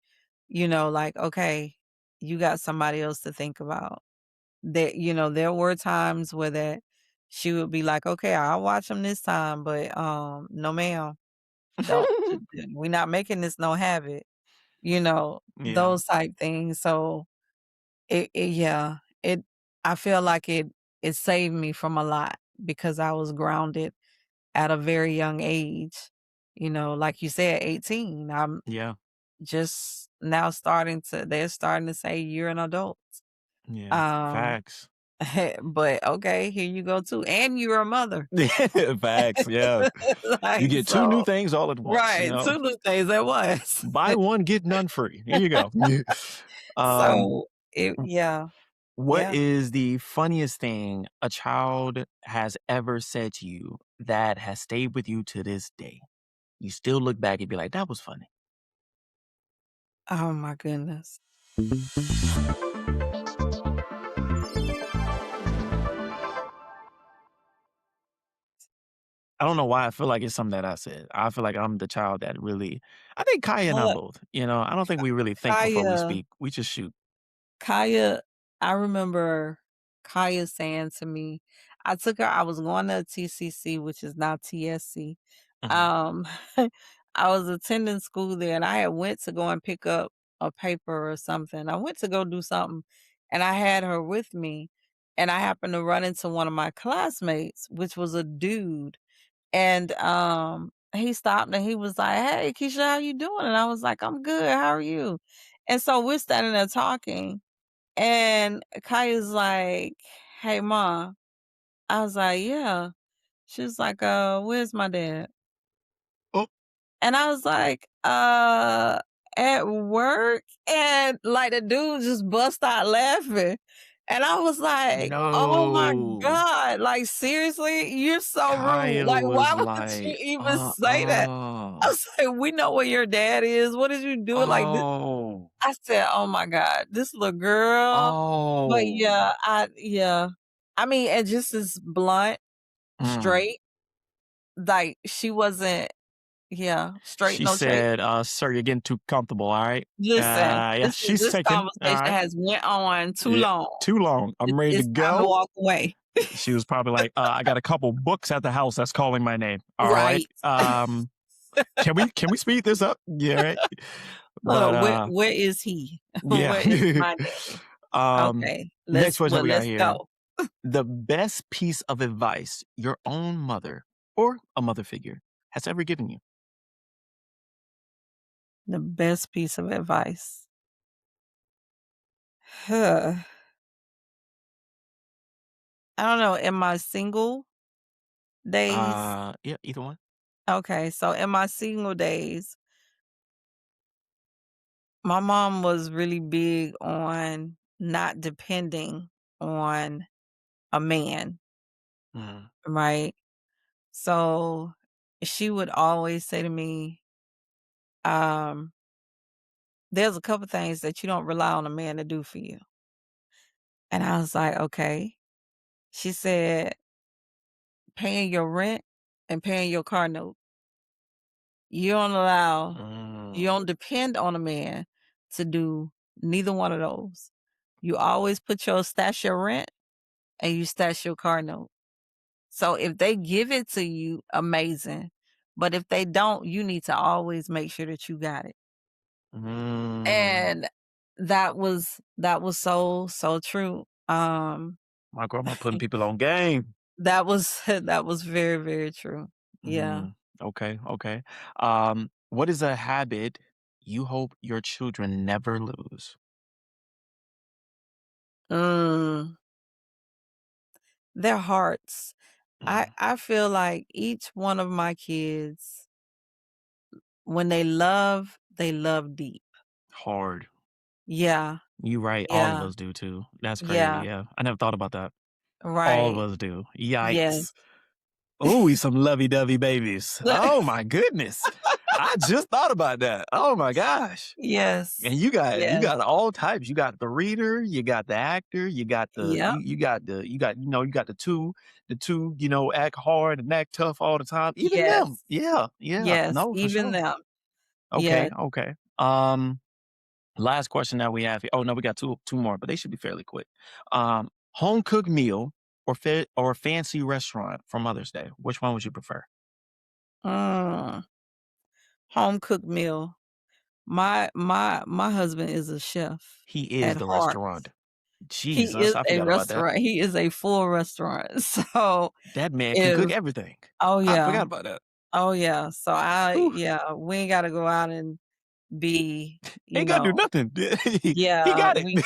like, okay, you got somebody else to think about. There were times where that she would be like, okay, I'll watch them this time, but no ma'am, don't we're not making this no habit, yeah, those type things. So yeah, I feel like it saved me from a lot because I was grounded at a very young age. Like you said, 18. I'm yeah, just now they're starting to say you're an adult. yeah. Um, Facts. but okay, here you go too. And you're a mother. Facts. Yeah, you Like, get two new so things all at once. You right, know, 2 new things at once. buy one get none free. Here you go. um, So yeah, What yeah. is the funniest thing a child has ever said to you that has stayed with you to this day? You still look back and be like, "That was funny." Oh my goodness. I don't know why I feel like it's something that I said. I feel like I'm the child that really I think Kaya and I Well, both, you know? I don't think we really think before we Kaya speak. We just shoot. Kaya I remember Kaya saying to me I was going to TCC, which is now TSC. Mhm, Um, I was attending school there, and I had went to go and pick up a paper or something. I went to go do something, and I had her with me, and I happened to run into one of my classmates, which was a dude, and, he stopped and he was like, "Hey, Keisha, how you doing?" And I was like, "I'm good. How are you?" And so we're standing there talking, and Kaya's like, "Hey, Ma." I was like, "Yeah." She was like, where's my dad?" oh, And I was like, at work?" And, like, the dude just bust out laughing. And I was like, "Oh my no. god, like, seriously? You're so rude. Kaya Like, why was would you like, even say that?" I "Uh-uh." was like, "We know where your dad is. What is you doing?" Like, this Oh. I said, "Oh my god, this little girl." But Oh. yeah. I mean, and just as blunt, Mm. straight, like, she wasn't yeah, straight, She no chase. said, "Sir, you're getting too comfortable, alright?" Listen, Yeah, she's this taken, conversation alright. has went on too Yeah, long. too long. I'm ready to It's time to go. walk away. She was probably like, I got a couple books at the house that's calling my name. All right. Right. Can we speed this up? Yeah, right. Hold But on, where is he? yeah. Where is my daddy? um, Okay, next question we got let's here. go. The best piece of advice your own mother or a mother figure has ever given you. The best piece of advice. Huh. I don't know, in my single days Yeah, either one. okay, so in my single days, my mom was really big on not depending on a man, Mm, right? So, she would always say to me, um, "There's a couple things that you don't rely on a man to do for you." And I was like, "Okay." She said, "Paying your rent and paying your car note. You don't allow you mm, don't depend on a man to do neither one of those. You always stash your rent and you stash your car note. So if they give it to you, amazing. But if they don't, you need to always make sure that you got it." mm. And that was so true. My grandma putting people on game. That was that was very, very true. Yeah. Okay, okay. What is a habit you hope your children never lose? Mm, their hearts. I Mm, I feel like each one of my kids, when they love deep. hard. Yeah, You right. All of yeah, us do too. That's crazy. yeah, Yeah. I never thought about that. All of right. us do. Yes. Yikes. Oh, we some lovey-dovey babies. Oh my goodness. I just thought about that. Oh my gosh. And Yes, you yes, got all types. You got the reader, you got the actor, you got the yep, you got the two, act hard and act tough all the time. Even them. yes, Yeah, yeah. yes, No, for even sure. them. Okay, Yes. okay. Last question that we have here. Oh no, we got two more, but they should be fairly quick. Home cooked meal or fancy restaurant for Mother's Day. Which one would you prefer? Mm, home cooked meal. My husband is a chef He is at the heart. restaurant. He Jesus, is I a forgot about that. restaurant. He is a full restaurant. So That man can cook if everything. oh I yeah. forgot about that. Oh yeah. So Whew. we ain't gotta go out and be, Ain't gotta do nothing. He yeah, got it. we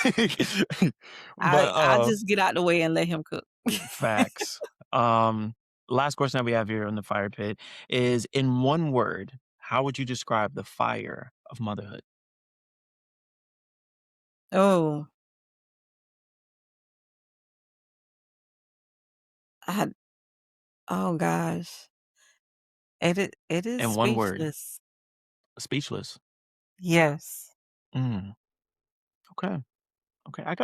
But, I just get out the way and let him cook. facts. Um, Last question that we have here in the fire pit is, in one word, how would you describe the fire of motherhood? Oh, I oh gosh. It is In one word. speechless. Speechless. Yes. Mm, okay. Okay. I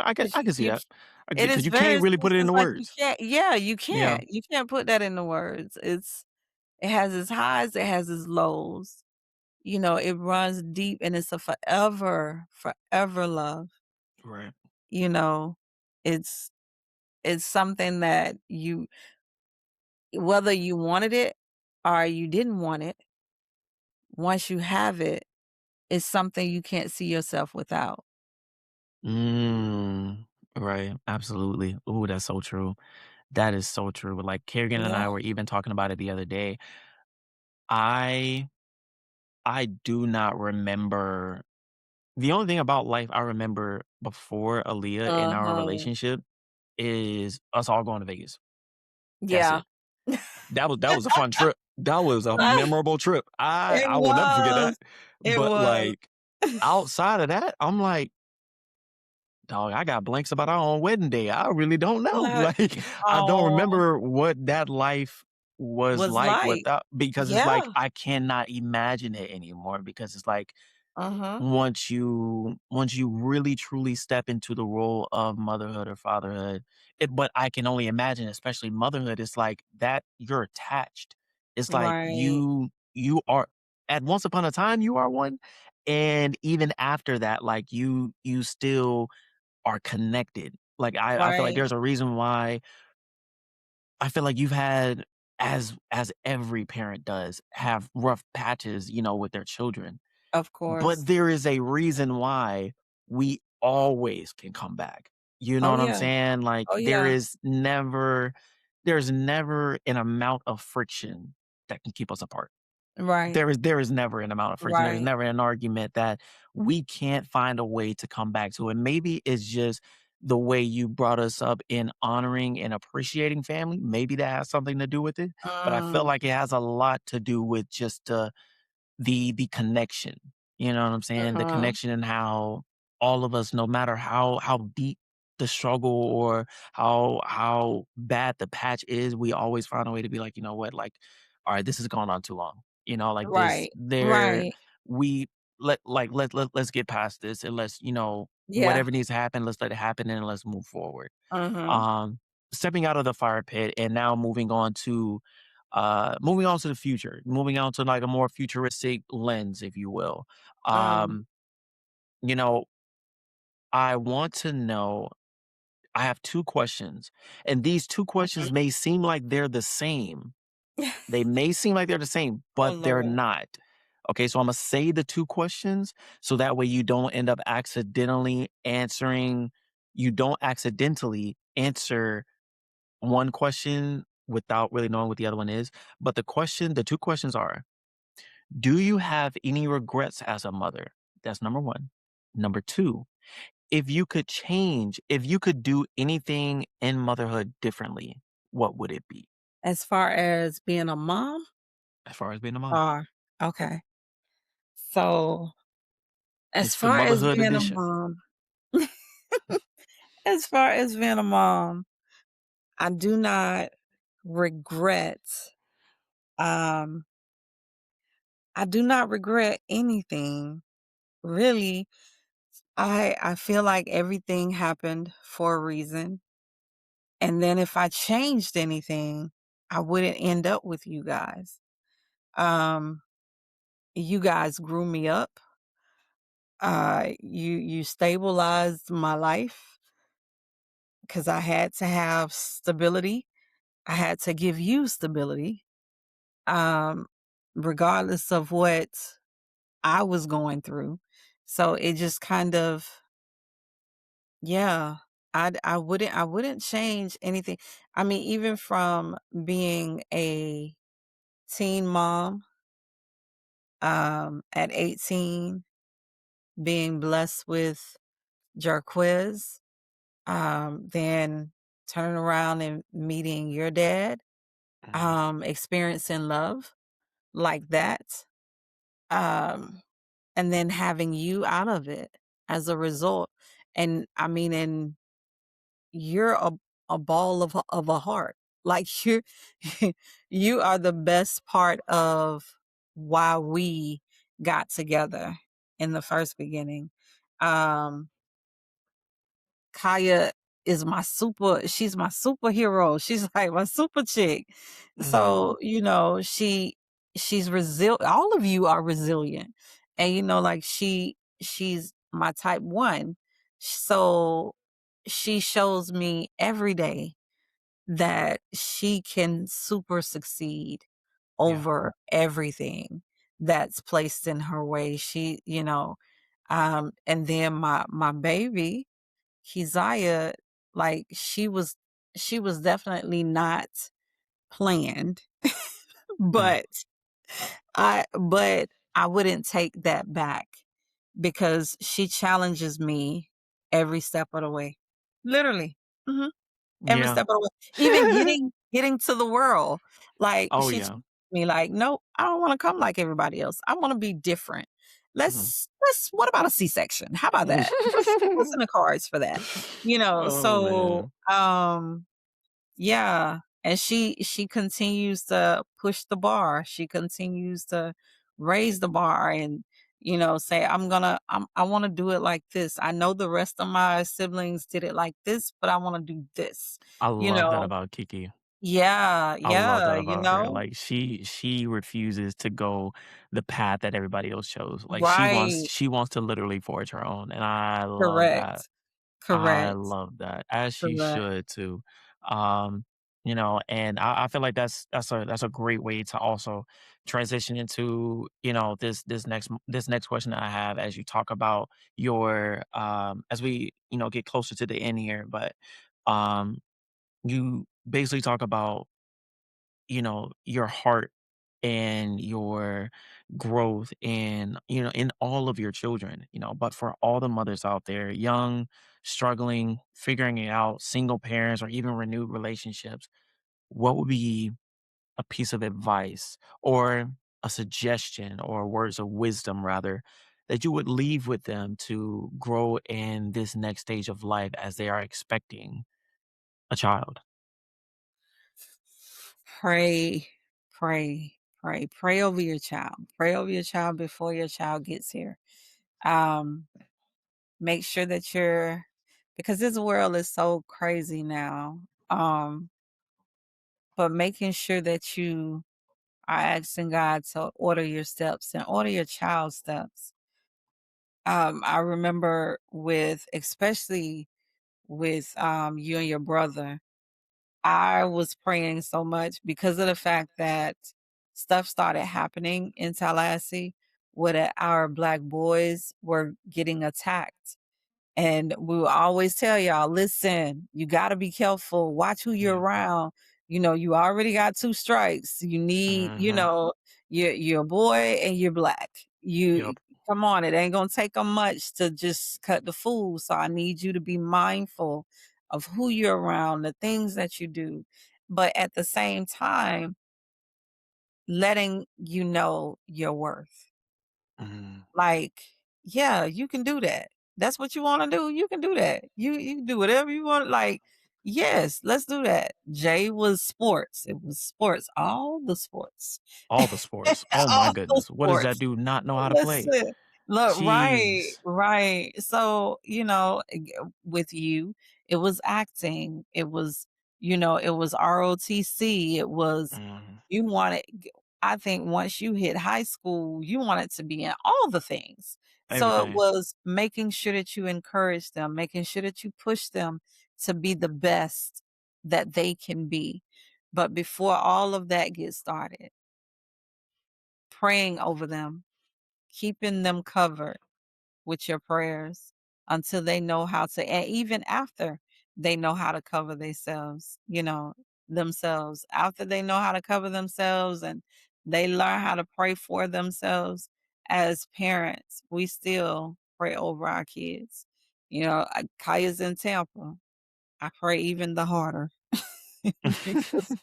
can see You that. it is Because you very can't really put it speechless, into like, you words. can't yeah, Yeah. you can't put that into words. It has its highs, it has its lows. It runs deep and it's a forever love. Right. You know, it's it's something that whether you wanted it or you didn't want it, once you have it, it's something you can't see yourself without. Mm, right. Absolutely. Ooh, that's so true. That is so true. Like Kerrigan and Yeah. I were even talking about it the other day. I I do not remember the only thing about life I remember before Aaliyah in our Uh-huh. relationship is us all going to Vegas. That's Yeah. it. That was a fun trip. That was a memorable trip. I It I will never forget was. that. It But, was. like, outside of that, I'm like, "Dog, I got blanks about our own wedding day. I really don't know." Like, Like, I don't oh, remember what that life was was like like. without because it's like, Yeah. I cannot imagine it anymore because it's like Uh-huh. once you really truly step into the role of motherhood or fatherhood, but I can only imagine, especially motherhood, it's like that you're attached. It's like Right. you are at once upon a time you are one, and even after that, like you still are connected. Like I feel like Right. there's a reason why I feel like you've had as every parent does have rough patches, with their children, Of but course. there is a reason why we always can come back. You know Oh, what I'm yeah. saying? Like Oh, yeah. there's never an amount of friction that can keep us apart. Right. There is never an amount of friction. There's Right. never an argument that we can't find a way to come back to. And maybe it's just the way you brought us up in honoring and appreciating family. Maybe that has something to do with it. But I feel Mm. like it has a lot to do with just the connection, you know what I'm saying? The Uh-huh. connection and how all of us, no matter how deep the struggle or how bad the patch is, we always find a way to be like, "You know what? Like, all right, this has gone on too long." Like this Right. there Right. we let's get past this and let's Yeah. whatever needs to happen, let's let it happen and let's move forward. Uh-huh. Um, Stepping out of the fire pit and now moving on to the future, moving on to like a more futuristic lens, if you will. Mm. Um, you know, I want to know, I have two questions, and these two questions may seem like they're the same. They may seem like they're the same, Oh, but they're Lord. not. Okay, so I'm gonna say the two questions so that way you don't accidentally answer one question without really knowing what the other one is. But the two questions are: do you have any regrets as a mother? That's number one. Number two, if you could do anything in motherhood differently, what would it be As far as being a mom? as far as being a mom? Or okay. So, as It's the far as motherhood being a edition. mom as far as being a mom, I do not regret, um I do not regret anything, really. I feel like everything happened for a reason, and then if I changed anything, I wouldn't end up with you guys. Um, you guys grew me up. You stabilized my life because I had to have stability. I had to give you stability, um, regardless of what I was going through. So it just kind of, yeah, I wouldn't change anything. I mean, even from being a teen mom, at 18, being blessed with Jarquez, then turning around and meeting your dad, Mhm. experiencing love like that, um, and then having you out of it as a result. And I mean, and you're a ball of a heart. Like you are the best part of why we got together in the first beginning. Um, Kaya is my she's my superhero. She's like my super chick. Mm. So, she's resilient. All of you are resilient. And like she's my type 1. So she shows me every day that she can super succeed Yeah. over everything that's placed in her way. And then my baby, Keziah, like she was definitely not planned, Mm. but I wouldn't take that back because she challenges me every step of the way. Literally. Mhm. Every Yeah. step of the way. Even getting to the world. Like, Oh, she yeah. told me, like, "Nope, I don't wanna come like everybody else. I wanna be different. Mhm. What about a C-section? How about that? What's in the cards for that?" Oh, So, man. yeah, and she continues to push the bar. She continues to raise the bar and, say, I wanna do it like this. I know the rest of my siblings did it like this, but I wanna do this, I you love that know? about Kiki. Yeah, I love yeah, that about her. Like, she refuses to go the path that everybody else chose. Like, Right. she wants to literally forge her own, and I love that. Correct. I Correct. love that, as she Correct. should too. Um, and I feel like that's a great way to also transition into, this next question that I have as you talk about your as we, get closer to the end here, but um you basically talk about, your heart and your growth in all of your children, but for all the mothers out there, young, struggling, figuring it out, single parents, or even renewed relationships, what would be a piece of advice or a suggestion or words of wisdom, rather, that you would leave with them to grow in this next stage of life as they are expecting a child? Pray, pray, pray over your child. Pray over your child before your child gets here. Um, Make sure that because this world is so crazy now. But making sure that you are asking God to order your steps and order your child's steps. I remember especially with you and your brother, I was praying so much because of the fact that stuff started happening in Tallahassee where our black boys were getting attacked. And we will always tell y'all, listen, you got to be careful. Watch who you're Yeah. around. You already got 2 strikes. You need, Hmm. you're a boy and you're black. You Yep. come on, it ain't gonna take them much to just cut the fool. So I need you to be mindful of who you're around, the things that you do, but at the same time, letting you know your worth. Mhm. Like, yeah, you can do that. That's what you wanna do, you can do that. You can do whatever you want, like, yes, let's do that. Jay was sports. It was sports, all the sports. All the sports. Oh my All the goodness. What does that sports. dude not know how to play? Listen, look, right, Jeez. right. So, with you, it was acting. It was ROTC. It was Mhm. you wanted I think once you hit high school, you wanted to be in all the things. So it Everything. was making sure that you encourage them, making sure that you push them to be the best that they can be. But before all of that gets started, praying over them, keeping them covered with your prayers until they know how to, and even after they know how to cover themselves, after they know how to cover themselves and they learn how to pray for themselves. As parents, we still pray over our kids. Kaya's in Tampa. I pray even the harder because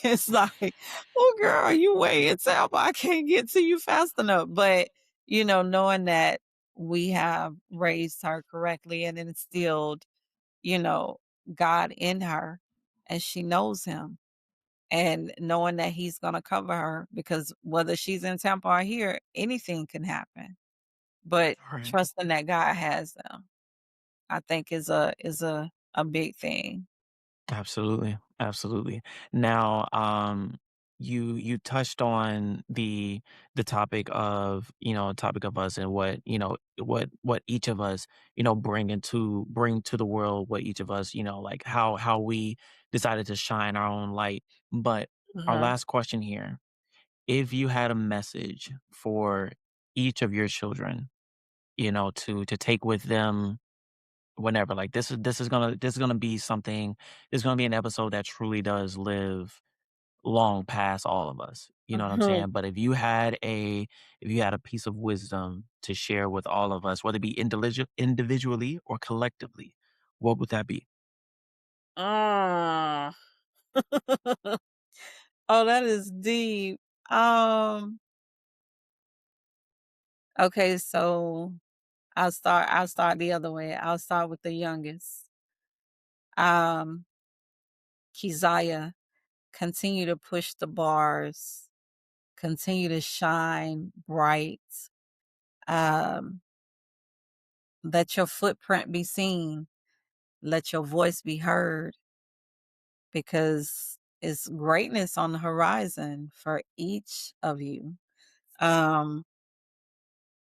it's like, "Oh, girl, you way in town, but I can't get to you fast enough." But, knowing that we have raised her correctly and instilled, you know, God in her and she knows him, and knowing that he's gonna cover her because whether she's in Tampa or here, anything can happen. But Right. trusting that God has them, I think is a a big thing. Absolutely, absolutely. Now, you touched on the topic of topic of us and what what each of us bring to the world, what each of us like how we decided to shine our own light. But our Uh-huh. last question here: if you had a message for each of your children, to take with them whenever, like, this is gonna be something, this is gonna be an episode that truly does live long past all of us, you know what I'm Mhm. saying? But if you had a piece of wisdom to share with all of us, whether it be individually or collectively, what would that be? Ah. Oh, that is deep. Um, okay, so I'll start the other way. I'll start with the youngest. Um, Keziah, continue to push the bars, continue to shine bright. Um, let your footprint be seen, let your voice be heard, because it's greatness on the horizon for each of you. Um,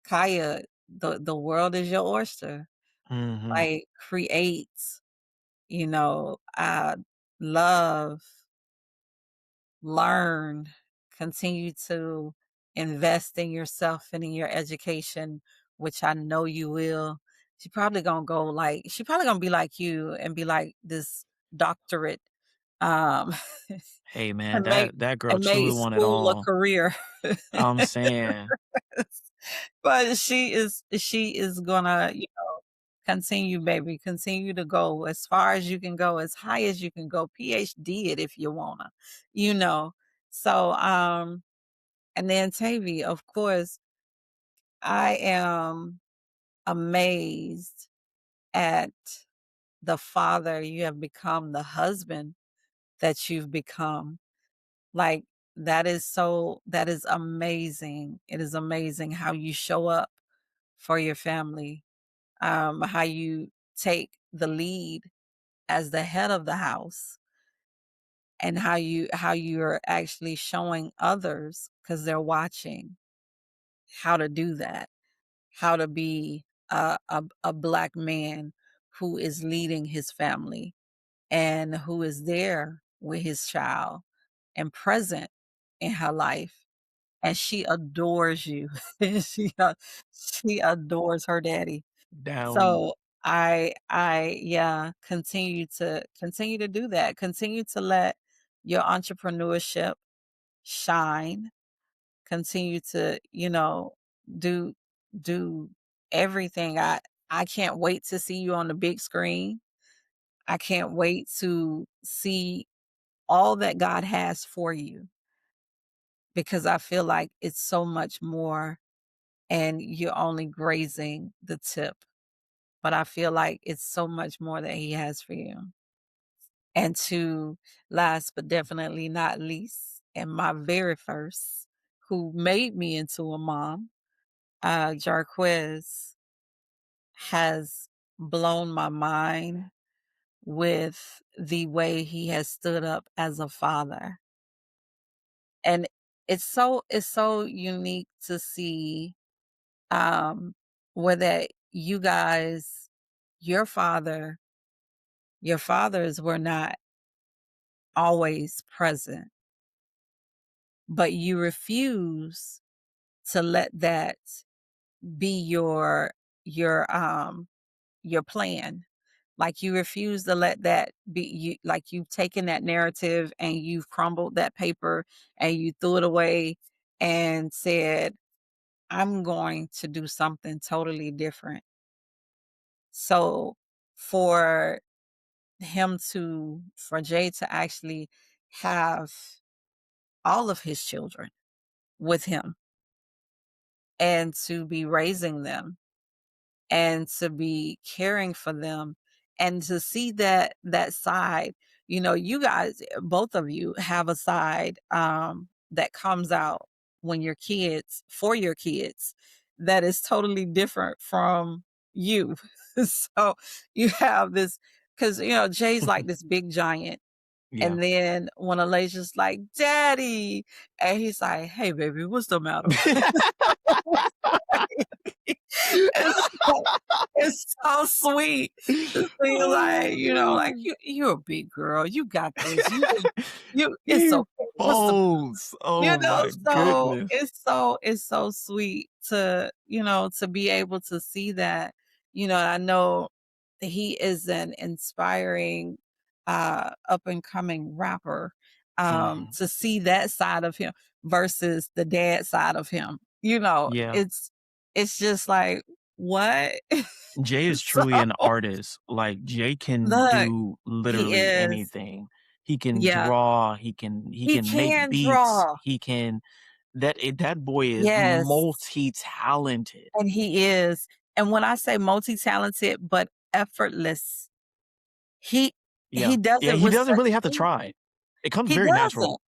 Kaya, the world is your oyster. Mhm. Like, create, you know, love, learn, continue to invest in yourself and in your education, which I know you will. She probably gonna be like you and be like this doctorate, um, Hey, man, and make that girl and made truly want it school a all. career. I'm saying. But she is gonna, continue, baby. Continue to go as far as you can go, as high as you can go. PhD it if you wanna, you know. So, and then Tavy, of course, I am amazed at the father you have become, the husband that you've become. Like, that is amazing. It is amazing how you show up for your family, how you take the lead as the head of the house, and how you're actually showing others, because they're watching, how to do that, how to be a black man who is leading his family and who is there with his child and present in her life, and she adores you. She adores her daddy. Down. So yeah, continue to do that. Continue to let your entrepreneurship shine. Continue to, do do everything. I can't wait to see you on the big screen. I can't wait to see all that God has for you, because I feel like it's so much more and you're only grazing the tip. But I feel like it's so much more that he has for you. And to last but definitely not least, and my very first, who made me into a mom, Jarquez has blown my mind with the way he has stood up as a father. And it's so unique to see, um where that you guys, your father your fathers were not always present, but you refuse to let that be your your plan. Like, you refuse to let that be you. Like, you've taken that narrative and you've crumbled that paper and you threw it away and said, I'm going to do something totally different. So for for Jay to actually have all of his children with him and to be raising them and to be caring for them and to see that side, you guys, both of you have a side, that comes out when your kids for your kids, that is totally different from you. So you have this because Jay's like this big giant. Yeah. And then when Alasia's like, Daddy, and he's like, hey, baby, what's the matter? It's so sweet to see, like, like you're a big girl. You got this. It's He okay. What's the folds. Oh my so goodness. it's so sweet to be able to see that. I know that he is an inspiring up and coming rapper. Mhm. To see that side of him versus the dad side of him. Yeah. It's just like, what? Jay is So truly an artist. Like Jay can look, do he literally is. anything. He can Yeah, draw, he he can make can beats, draw. he can that boy is Yes, multi-talented. and he is. And when I say multi-talented but effortless, he Yeah. he does Yeah, it he with doesn't such really have to ease. try. It comes He very natural.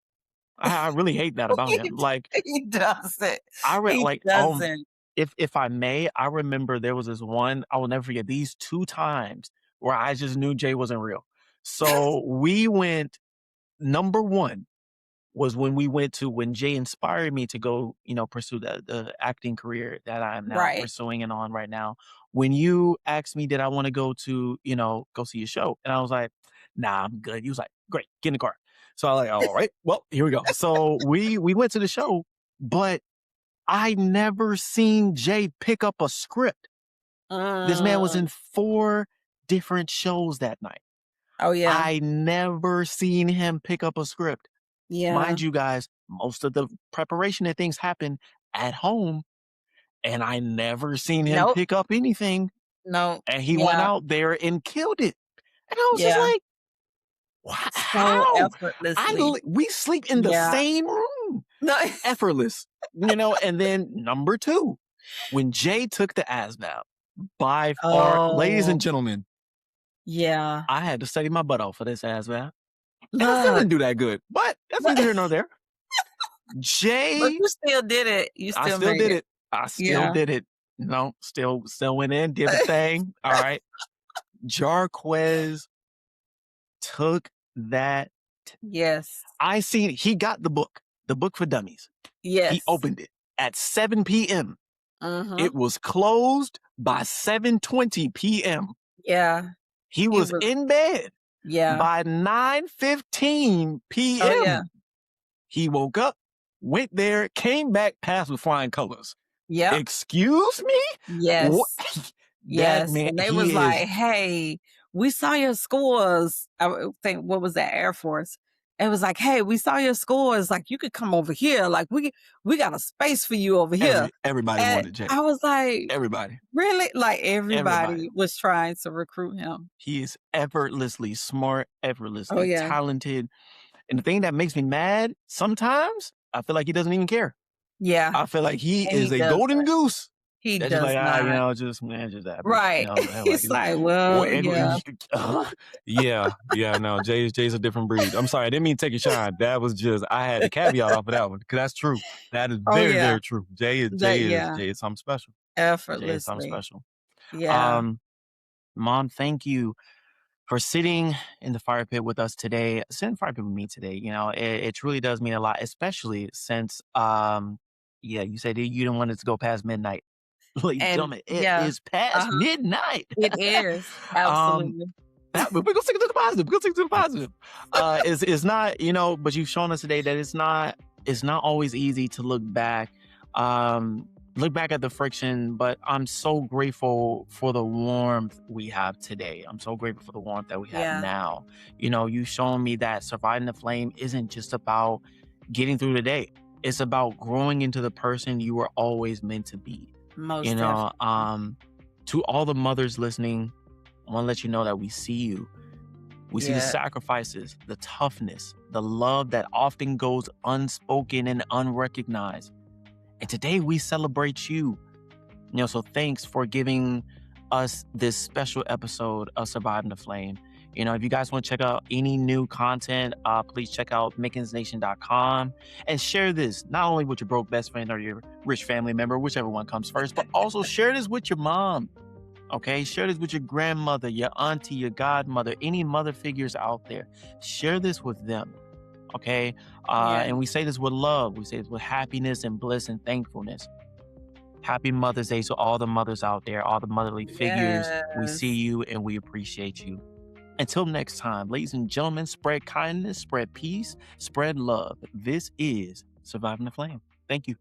doesn't. I really hate that about He him. Like he doesn't. I He like doesn't. if I may, I remember there was this one, I will never forget these 2 times where I just knew Jay wasn't real. So we went number 1 was when Jay inspired me to go, pursue the acting career that I'm now Right. pursuing and on right now. When you asked me, did I want to go to, go see your show? And I was like, nah, I'm good. He was like, great, get in the car. So I was like, all right, well, here we go. So we went to the show, but I never seen Jay pick up a script. This man was Mm. in 4 different shows that night. Oh, yeah. I never seen him pick up a script. Yeah. Mind you guys, most of the preparation and things happen at home, and I never seen him Nope. pick up anything, No. and he went Yeah. out there and killed it. And I was just Yeah. like, So how? effortlessly. We sleep in the Yeah. same room. No. Effortless. And then number 2, when Jay took the ASVAB, by far, ladies and Oh, gentlemen, yeah. I had to study my butt off for this ASVAB. And I still Look. didn't do that good, but that's But neither here nor there. but Jay, you still did it. You I still still made did it. it. I still Yeah. did it. No, still went in, did the thing. All right. Jarquez took that. Yes. I seen he got the book for dummies. He Yes. opened it at 7 p.m. Mhm. It was closed by 7:20 p.m. Yeah. He He was was in bed yeah. by 9:15 Oh, yeah. p.m. He woke up, went there, came back, passed with flying colors. Yep. Excuse me? What? Yes. That Yes. man, And they was he like, is "Hey, we saw your scores." I think what was that, Air Force? It was like, "Hey, we saw your scores. Like, you could come over here. Like, we got a space for you over here." everybody And wanted Jay. I was like, Everybody. "Really?" Like Everybody. everybody was trying to recruit him. He is effortlessly smart, Oh, effortlessly yeah. talented. And the thing that makes me mad, sometimes I feel like he doesn't even care. Yeah. I feel like he And is he a doesn't. golden goose. He That's just does like, not. just man, just that. Right. Like, He's like, "Well, yeah." yeah, no, Jay's a different breed. I'm sorry, I didn't mean to take a shot. That was just I had the caveat off of that one because that's true. That is Oh, very, yeah. very true. Jay Yeah. is something special. Jay is something Effortlessly. special. Yeah. Mom, thank you for sitting in the fire pit with us today, sitting in the fire pit with me today. It truly does mean a lot, especially since, yeah, you said you didn't want it to go past midnight. Ladies and And gentlemen, it yeah. is past Uh-huh. midnight. It is. um, Absolutely. we're gonna stick it to the positive. We're gonna stick it to the positive. It's not, but you've shown us today that it's not always easy to look back. Look back at the friction, but I'm so grateful for the warmth we have today. I'm so grateful for the warmth that we have Yeah. now. You've shown me that surviving the flame isn't just about getting through the day. It's about growing into the person you were always meant to be. Most You know, definitely. to all the mothers listening, I want to let you know that we see you. We see the Yeah. sacrifices, the toughness, the love that often goes unspoken and unrecognized. And today we celebrate you. So thanks for giving us this special episode of Surviving the Flame. If you guys want to check out any new content, please check out mickensnation.com and share this not only with your broke best friend or your rich family member, whichever one comes first, but also share this with your mom. Okay, share this with your grandmother, your auntie, your godmother, any mother figures out there. Share this with them. Okay, Yeah. and we say this with love. We say this with happiness and bliss and thankfulness. Happy Mother's Day to all the mothers out there, all the motherly figures. We see Yes. you and we appreciate you. Until next time, ladies and gentlemen, spread kindness, spread peace, spread love. This is Surviving the Flame. Thank you.